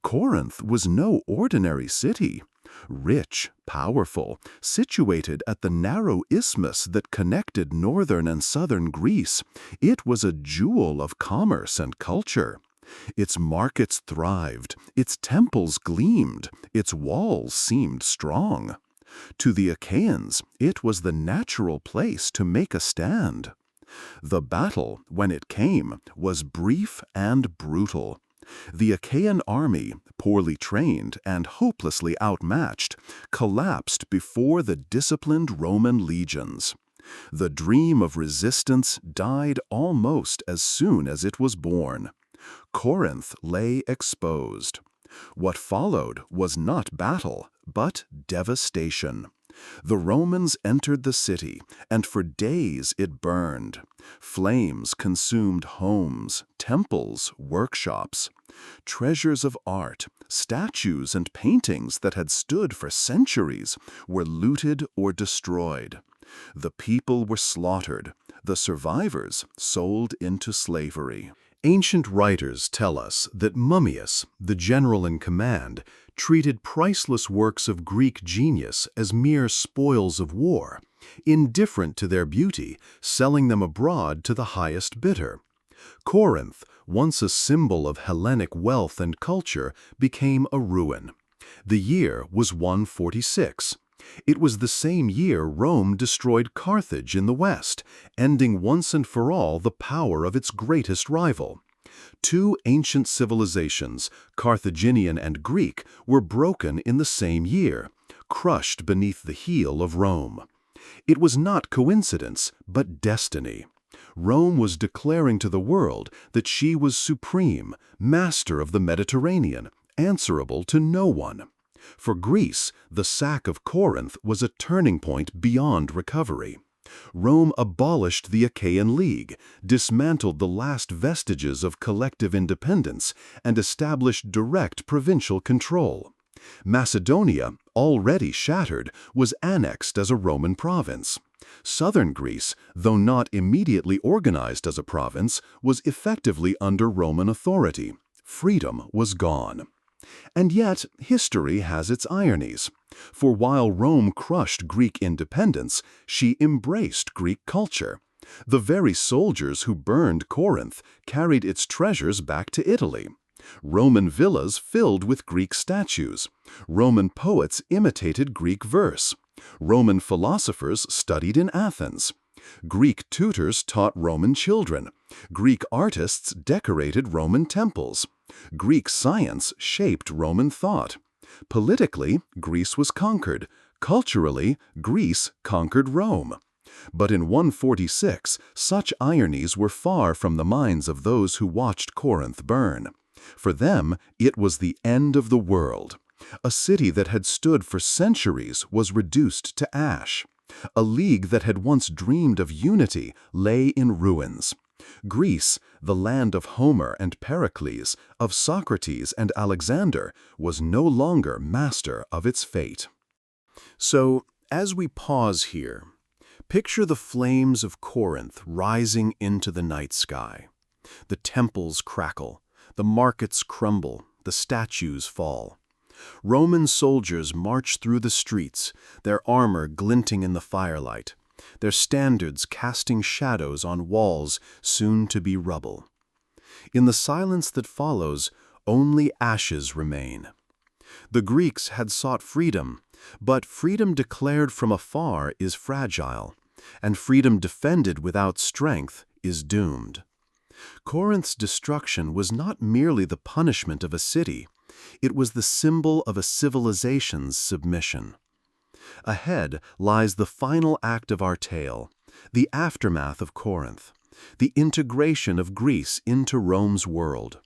Corinth was no ordinary city. Rich, powerful, situated at the narrow isthmus that connected northern and southern Greece, it was a jewel of commerce and culture. Its markets thrived, its temples gleamed, its walls seemed strong. To the Achaeans, it was the natural place to make a stand. The battle, when it came, was brief and brutal. The Achaean army, poorly trained and hopelessly outmatched, collapsed before the disciplined Roman legions. The dream of resistance died almost as soon as it was born. Corinth lay exposed. What followed was not battle, but devastation. The Romans entered the city, and for days it burned. Flames consumed homes, temples, workshops. Treasures of art, statues and paintings that had stood for centuries were looted or destroyed. The people were slaughtered, the survivors sold into slavery. Ancient writers tell us that Mummius, the general in command, treated priceless works of Greek genius as mere spoils of war, indifferent to their beauty, selling them abroad to the highest bidder. Corinth, once a symbol of Hellenic wealth and culture, became a ruin. The year was 146. It was the same year Rome destroyed Carthage in the west, ending once and for all the power of its greatest rival. Two ancient civilizations, Carthaginian and Greek, were broken in the same year, crushed beneath the heel of Rome. It was not coincidence, but destiny. Rome was declaring to the world that she was supreme, master of the Mediterranean, answerable to no one. For Greece, the sack of Corinth was a turning point beyond recovery. Rome abolished the Achaean League, dismantled the last vestiges of collective independence, and established direct provincial control. Macedonia, already shattered, was annexed as a Roman province. Southern Greece, though not immediately organized as a province, was effectively under Roman authority. Freedom was gone. And yet, history has its ironies. For while Rome crushed Greek independence, she embraced Greek culture. The very soldiers who burned Corinth carried its treasures back to Italy. Roman villas filled with Greek statues. Roman poets imitated Greek verse. Roman philosophers studied in Athens. Greek tutors taught Roman children. Greek artists decorated Roman temples. Greek science shaped Roman thought. Politically, Greece was conquered. Culturally, Greece conquered Rome. But in 146, such ironies were far from the minds of those who watched Corinth burn. For them, it was the end of the world. A city that had stood for centuries was reduced to ash. A league that had once dreamed of unity lay in ruins. Greece, the land of Homer and Pericles, of Socrates and Alexander, was no longer master of its fate. So, as we pause here, picture the flames of Corinth rising into the night sky. The temples crackle, the markets crumble, the statues fall. Roman soldiers march through the streets, their armor glinting in the firelight, their standards casting shadows on walls soon to be rubble. In the silence that follows, only ashes remain. The Greeks had sought freedom, but freedom declared from afar is fragile, and freedom defended without strength is doomed. Corinth's destruction was not merely the punishment of a city, it was the symbol of a civilization's submission. Ahead lies the final act of our tale, the aftermath of Corinth, the integration of Greece into Rome's world,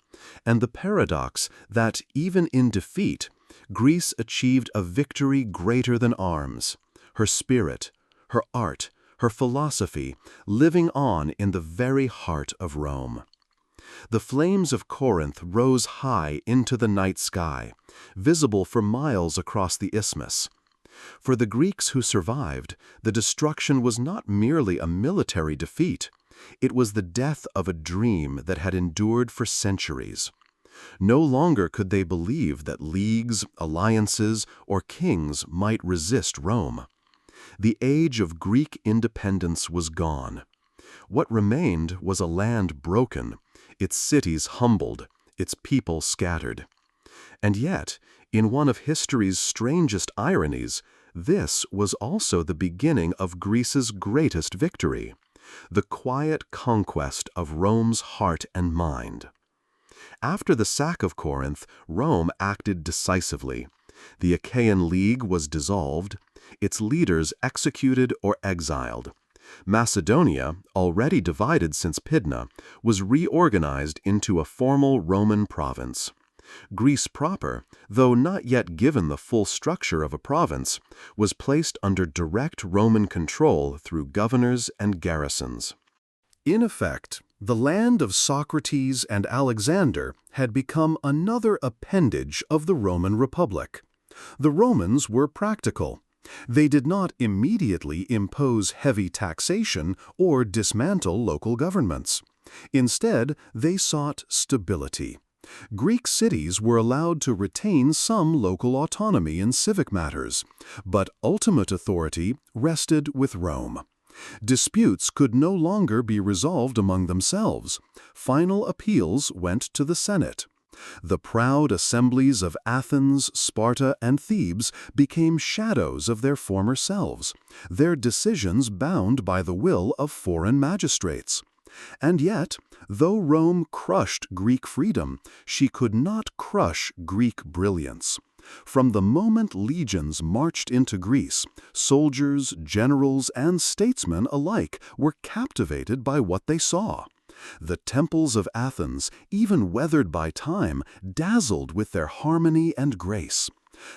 and the paradox that, even in defeat, Greece achieved a victory greater than arms, her spirit, her art, her philosophy, living on in the very heart of Rome. The flames of Corinth rose high into the night sky, visible for miles across the isthmus. For the Greeks who survived, the destruction was not merely a military defeat. It was the death of a dream that had endured for centuries. No longer could they believe that leagues, alliances, or kings might resist Rome. The age of Greek independence was gone. What remained was a land broken, its cities humbled, its people scattered. And yet, in one of history's strangest ironies, this was also the beginning of Greece's greatest victory, the quiet conquest of Rome's heart and mind. After the sack of Corinth, Rome acted decisively. The Achaean League was dissolved, its leaders executed or exiled. Macedonia, already divided since Pydna, was reorganized into a formal Roman province. Greece proper, though not yet given the full structure of a province, was placed under direct Roman control through governors and garrisons. In effect, the land of Socrates and Alexander had become another appendage of the Roman Republic. The Romans were practical. They did not immediately impose heavy taxation or dismantle local governments. Instead, they sought stability. Greek cities were allowed to retain some local autonomy in civic matters, but ultimate authority rested with Rome. Disputes could no longer be resolved among themselves. Final appeals went to the Senate. The proud assemblies of Athens, Sparta, and Thebes became shadows of their former selves, their decisions bound by the will of foreign magistrates. And yet, though Rome crushed Greek freedom, she could not crush Greek brilliance. From the moment legions marched into Greece, soldiers, generals, and statesmen alike were captivated by what they saw. The temples of Athens, even weathered by time, dazzled with their harmony and grace.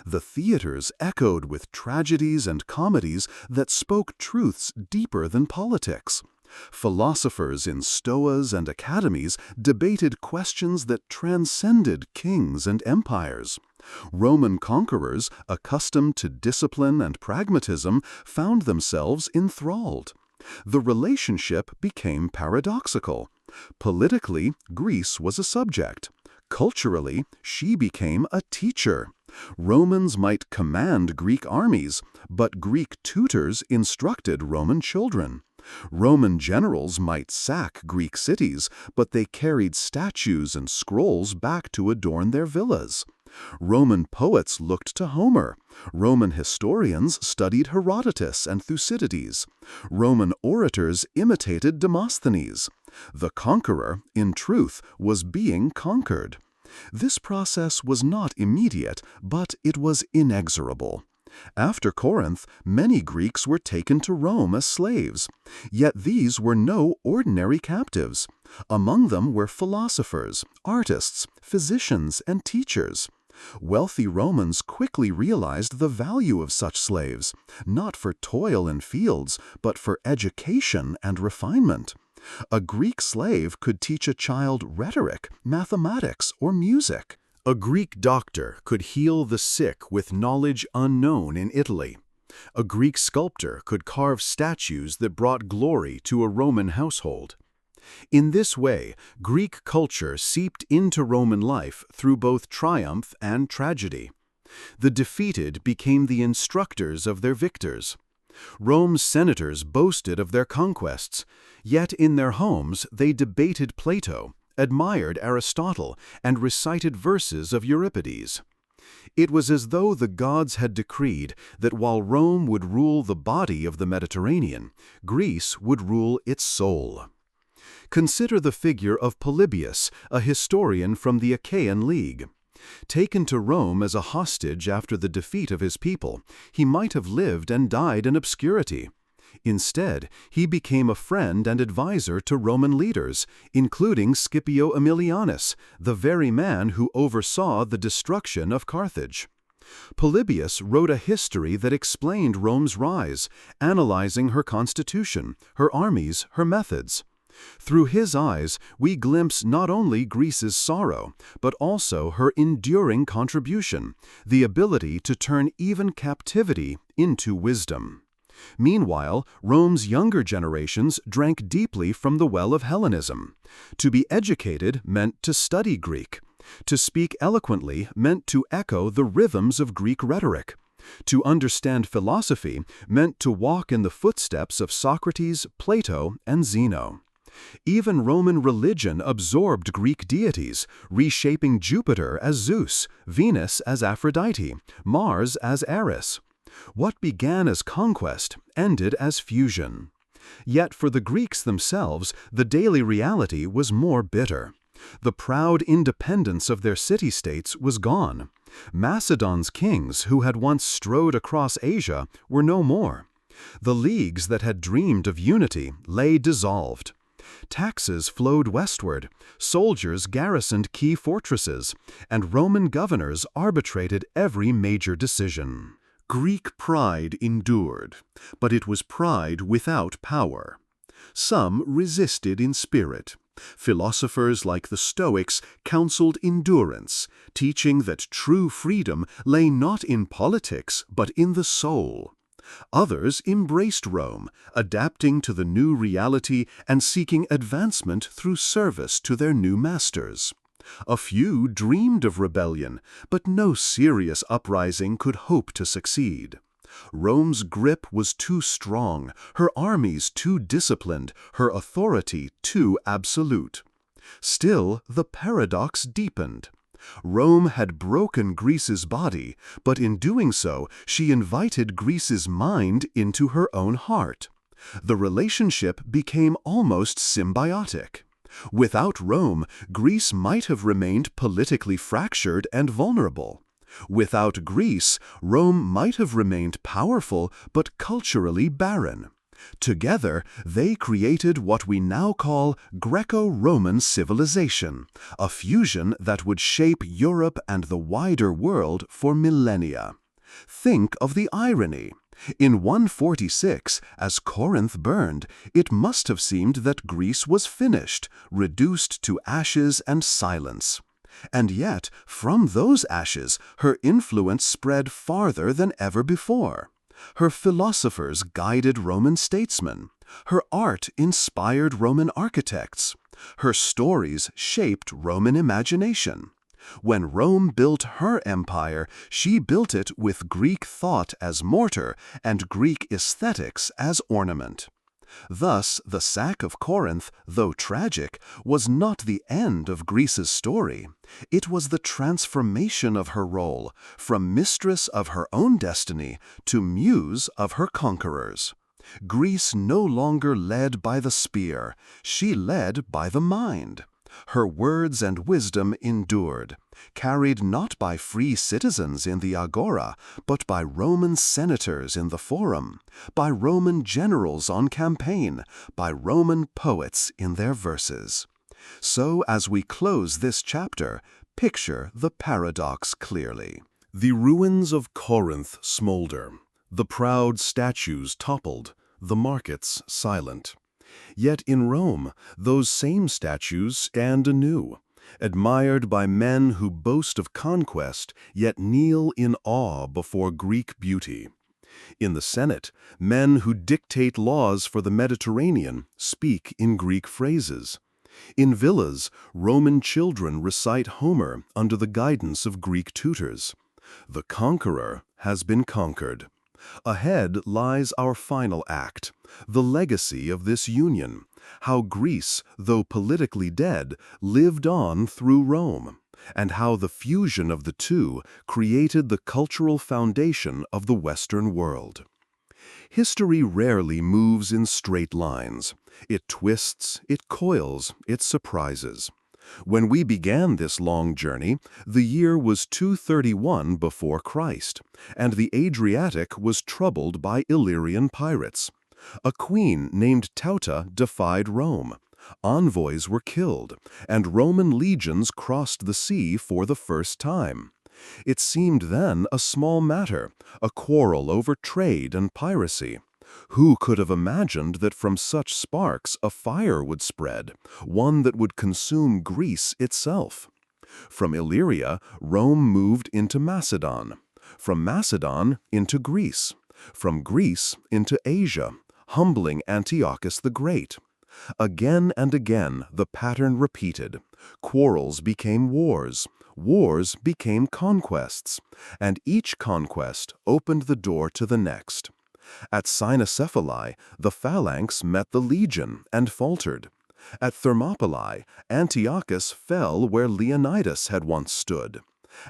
The theaters echoed with tragedies and comedies that spoke truths deeper than politics. Philosophers in stoas and academies debated questions that transcended kings and empires. Roman conquerors, accustomed to discipline and pragmatism, found themselves enthralled. The relationship became paradoxical. Politically, Greece was a subject. Culturally, she became a teacher. Romans might command Greek armies, but Greek tutors instructed Roman children. Roman generals might sack Greek cities, but they carried statues and scrolls back to adorn their villas. Roman poets looked to Homer. Roman historians studied Herodotus and Thucydides. Roman orators imitated Demosthenes. The conqueror, in truth, was being conquered. This process was not immediate, but it was inexorable. After Corinth, many Greeks were taken to Rome as slaves. Yet these were no ordinary captives. Among them were philosophers, artists, physicians, and teachers. Wealthy Romans quickly realized the value of such slaves, not for toil in fields, but for education and refinement. A Greek slave could teach a child rhetoric, mathematics, or music. A Greek doctor could heal the sick with knowledge unknown in Italy. A Greek sculptor could carve statues that brought glory to a Roman household. In this way, Greek culture seeped into Roman life through both triumph and tragedy. The defeated became the instructors of their victors. Rome's senators boasted of their conquests, yet in their homes they debated Plato, admired Aristotle, and recited verses of Euripides. It was as though the gods had decreed that while Rome would rule the body of the Mediterranean, Greece would rule its soul. Consider the figure of Polybius, a historian from the Achaean League. Taken to Rome as a hostage after the defeat of his people, he might have lived and died in obscurity. Instead, he became a friend and advisor to Roman leaders, including Scipio Aemilianus, the very man who oversaw the destruction of Carthage. Polybius wrote a history that explained Rome's rise, analyzing her constitution, her armies, her methods. Through his eyes, we glimpse not only Greece's sorrow, but also her enduring contribution, the ability to turn even captivity into wisdom. Meanwhile, Rome's younger generations drank deeply from the well of Hellenism. To be educated meant to study Greek. To speak eloquently meant to echo the rhythms of Greek rhetoric. To understand philosophy meant to walk in the footsteps of Socrates, Plato, and Zeno. Even Roman religion absorbed Greek deities, reshaping Jupiter as Zeus, Venus as Aphrodite, Mars as Eris. What began as conquest ended as fusion. Yet for the Greeks themselves, the daily reality was more bitter. The proud independence of their city-states was gone. Macedon's kings, who had once strode across Asia, were no more. The leagues that had dreamed of unity lay dissolved. Taxes flowed westward, soldiers garrisoned key fortresses, and Roman governors arbitrated every major decision. Greek pride endured, but it was pride without power. Some resisted in spirit. Philosophers like the Stoics counseled endurance, teaching that true freedom lay not in politics but in the soul. Others embraced Rome, adapting to the new reality and seeking advancement through service to their new masters. A few dreamed of rebellion, but no serious uprising could hope to succeed. Rome's grip was too strong, her armies too disciplined, her authority too absolute. Still, the paradox deepened. Rome had broken Greece's body, but in doing so, she invited Greece's mind into her own heart. The relationship became almost symbiotic. Without Rome, Greece might have remained politically fractured and vulnerable. Without Greece, Rome might have remained powerful but culturally barren. Together, they created what we now call Greco-Roman civilization, a fusion that would shape Europe and the wider world for millennia. Think of the irony. In 146, as Corinth burned, it must have seemed that Greece was finished, reduced to ashes and silence. And yet, from those ashes, her influence spread farther than ever before. Her philosophers guided Roman statesmen. Her art inspired Roman architects. Her stories shaped Roman imagination. When Rome built her empire, she built it with Greek thought as mortar and Greek aesthetics as ornament. Thus, the sack of Corinth, though tragic, was not the end of Greece's story. It was the transformation of her role, from mistress of her own destiny to muse of her conquerors. Greece no longer led by the spear, she led by the mind. Her words and wisdom endured, carried not by free citizens in the agora, but by Roman senators in the forum, by Roman generals on campaign, by Roman poets in their verses. So, as we close this chapter, picture the paradox clearly. The ruins of Corinth smolder, the proud statues toppled, the markets silent. Yet in Rome, those same statues stand anew, admired by men who boast of conquest, yet kneel in awe before Greek beauty. In the Senate, men who dictate laws for the Mediterranean speak in Greek phrases. In villas, Roman children recite Homer under the guidance of Greek tutors. The conqueror has been conquered. Ahead lies our final act, the legacy of this union, how Greece, though politically dead, lived on through Rome, and how the fusion of the two created the cultural foundation of the Western world. History rarely moves in straight lines. It twists, it coils, it surprises. When we began this long journey, the year was 231 before Christ, and the Adriatic was troubled by Illyrian pirates. A queen named Teuta defied Rome. Envoys were killed, and Roman legions crossed the sea for the first time. It seemed then a small matter, a quarrel over trade and piracy. Who could have imagined that from such sparks a fire would spread, one that would consume Greece itself? From Illyria, Rome moved into Macedon. From Macedon into Greece. From Greece into Asia, humbling Antiochus the Great. Again and again the pattern repeated. Quarrels became wars. Wars became conquests, and each conquest opened the door to the next. At Cynocephaly, the phalanx met the legion and faltered. At Thermopylae, Antiochus fell where Leonidas had once stood.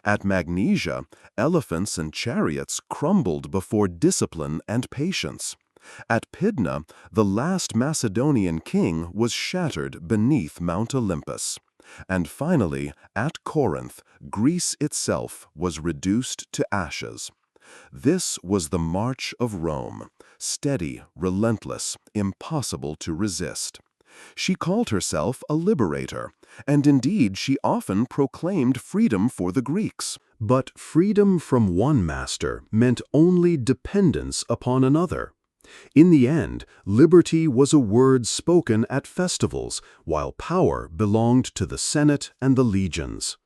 At Magnesia, elephants and chariots crumbled before discipline and patience. At Pydna, the last Macedonian king was shattered beneath Mount Olympus. And finally, at Corinth, Greece itself was reduced to ashes. This was the march of Rome, steady, relentless, impossible to resist. She called herself a liberator, and indeed she often proclaimed freedom for the Greeks. But freedom from one master meant only dependence upon another. In the end, liberty was a word spoken at festivals, while power belonged to the Senate and the legions.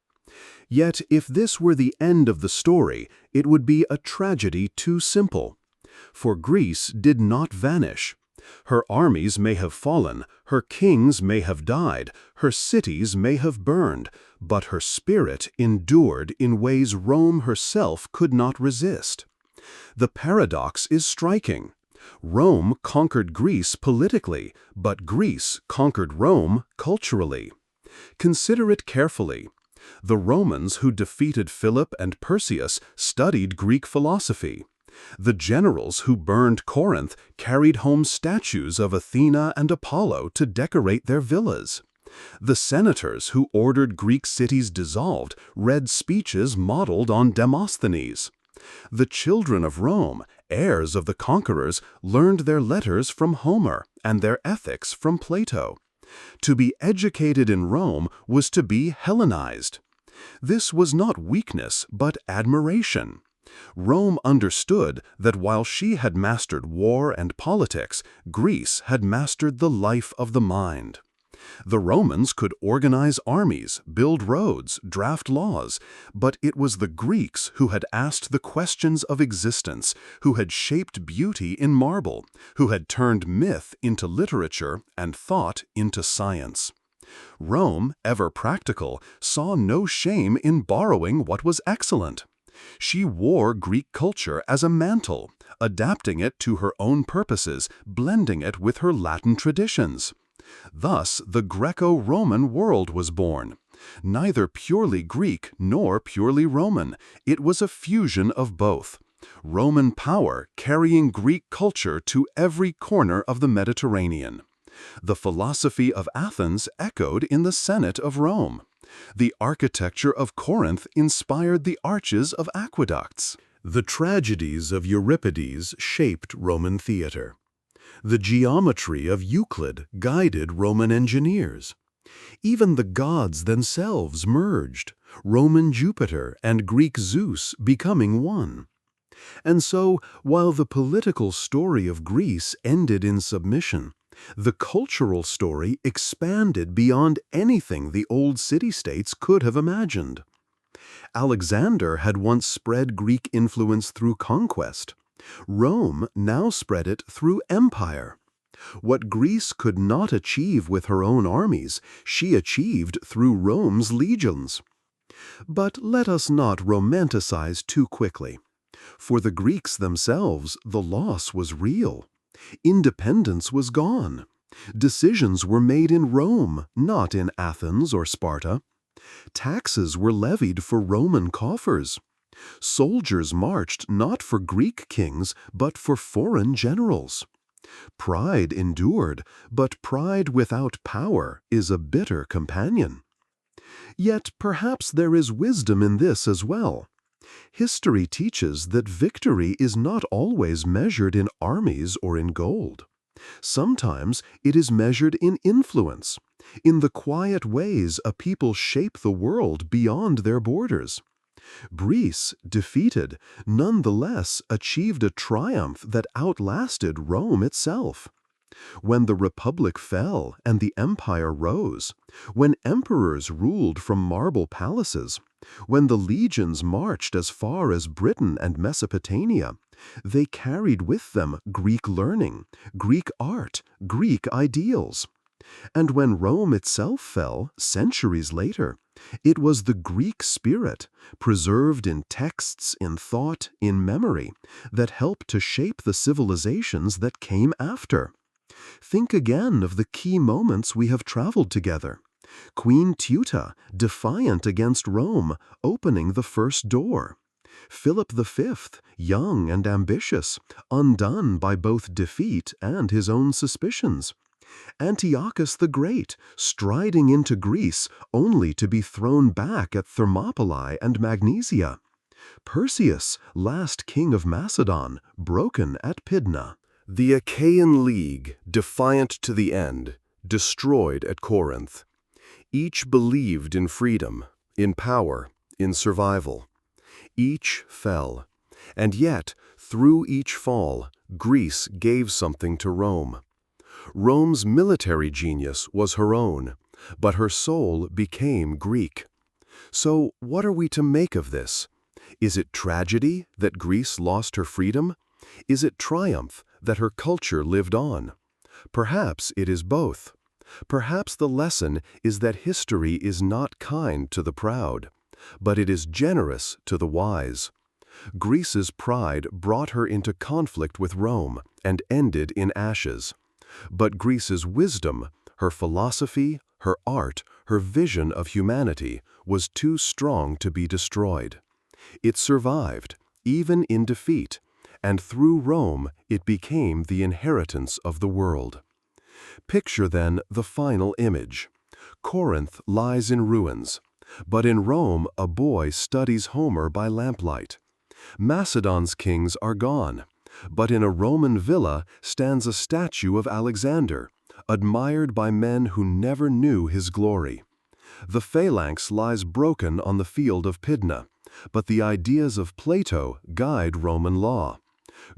Yet, if this were the end of the story, it would be a tragedy too simple. For Greece did not vanish. Her armies may have fallen, her kings may have died, her cities may have burned, but her spirit endured in ways Rome herself could not resist. The paradox is striking. Rome conquered Greece politically, but Greece conquered Rome culturally. Consider it carefully. The Romans who defeated Philip and Perseus studied Greek philosophy. The generals who burned Corinth carried home statues of Athena and Apollo to decorate their villas. The senators who ordered Greek cities dissolved read speeches modeled on Demosthenes. The children of Rome, heirs of the conquerors, learned their letters from Homer and their ethics from Plato. To be educated in Rome was to be Hellenized. This was not weakness, but admiration. Rome understood that while she had mastered war and politics, Greece had mastered the life of the mind. The Romans could organize armies, build roads, draft laws, but it was the Greeks who had asked the questions of existence, who had shaped beauty in marble, who had turned myth into literature and thought into science. Rome, ever practical, saw no shame in borrowing what was excellent. She wore Greek culture as a mantle, adapting it to her own purposes, blending it with her Latin traditions. Thus, the Greco-Roman world was born. Neither purely Greek nor purely Roman, it was a fusion of both. Roman power carrying Greek culture to every corner of the Mediterranean. The philosophy of Athens echoed in the Senate of Rome. The architecture of Corinth inspired the arches of aqueducts. The tragedies of Euripides shaped Roman theater. The geometry of Euclid guided Roman engineers. Even the gods themselves merged, Roman Jupiter and Greek Zeus becoming one. And so, while the political story of Greece ended in submission, the cultural story expanded beyond anything the old city-states could have imagined. Alexander had once spread Greek influence through conquest. Rome now spread it through empire. What Greece could not achieve with her own armies, she achieved through Rome's legions. But let us not romanticize too quickly. For the Greeks themselves, the loss was real. Independence was gone. Decisions were made in Rome, not in Athens or Sparta. Taxes were levied for Roman coffers. Soldiers marched not for Greek kings, but for foreign generals. Pride endured, but pride without power is a bitter companion. Yet perhaps there is wisdom in this as well. History teaches that victory is not always measured in armies or in gold. Sometimes it is measured in influence, in the quiet ways a people shape the world beyond their borders. Greece, defeated, nonetheless achieved a triumph that outlasted Rome itself. When the Republic fell and the empire rose, when emperors ruled from marble palaces, when the legions marched as far as Britain and Mesopotamia, they carried with them Greek learning, Greek art, Greek ideals. And when Rome itself fell, centuries later, it was the Greek spirit, preserved in texts, in thought, in memory, that helped to shape the civilizations that came after. Think again of the key moments we have traveled together. Queen Teuta, defiant against Rome, opening the first door. Philip V, young and ambitious, undone by both defeat and his own suspicions. Antiochus the Great, striding into Greece only to be thrown back at Thermopylae and Magnesia. Perseus, last king of Macedon, broken at Pydna. The Achaean League, defiant to the end, destroyed at Corinth. Each believed in freedom, in power, in survival. Each fell. And yet, through each fall, Greece gave something to Rome. Rome's military genius was her own, but her soul became Greek. So what are we to make of this? Is it tragedy that Greece lost her freedom? Is it triumph that her culture lived on? Perhaps it is both. Perhaps the lesson is that history is not kind to the proud, but it is generous to the wise. Greece's pride brought her into conflict with Rome and ended in ashes. But Greece's wisdom, her philosophy, her art, her vision of humanity was too strong to be destroyed. It survived, even in defeat, and through Rome it became the inheritance of the world. Picture then the final image. Corinth lies in ruins, but in Rome a boy studies Homer by lamplight. Macedon's kings are gone, but in a Roman villa stands a statue of Alexander, admired by men who never knew his glory. The phalanx lies broken on the field of Pydna, but the ideas of Plato guide Roman law.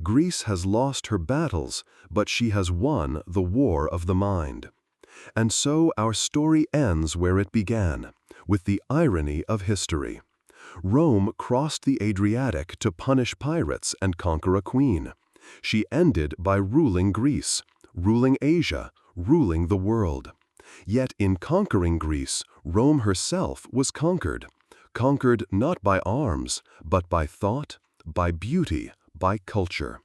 Greece has lost her battles, but she has won the war of the mind. And so our story ends where it began, with the irony of history. Rome crossed the Adriatic to punish pirates and conquer a queen. She ended by ruling Greece, ruling Asia, ruling the world. Yet in conquering Greece, Rome herself was conquered not by arms, but by thought, by beauty, by culture.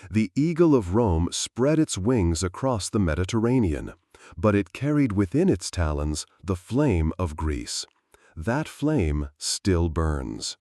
The eagle of Rome spread its wings across the Mediterranean, but it carried within its talons the flame of Greece. That flame still burns.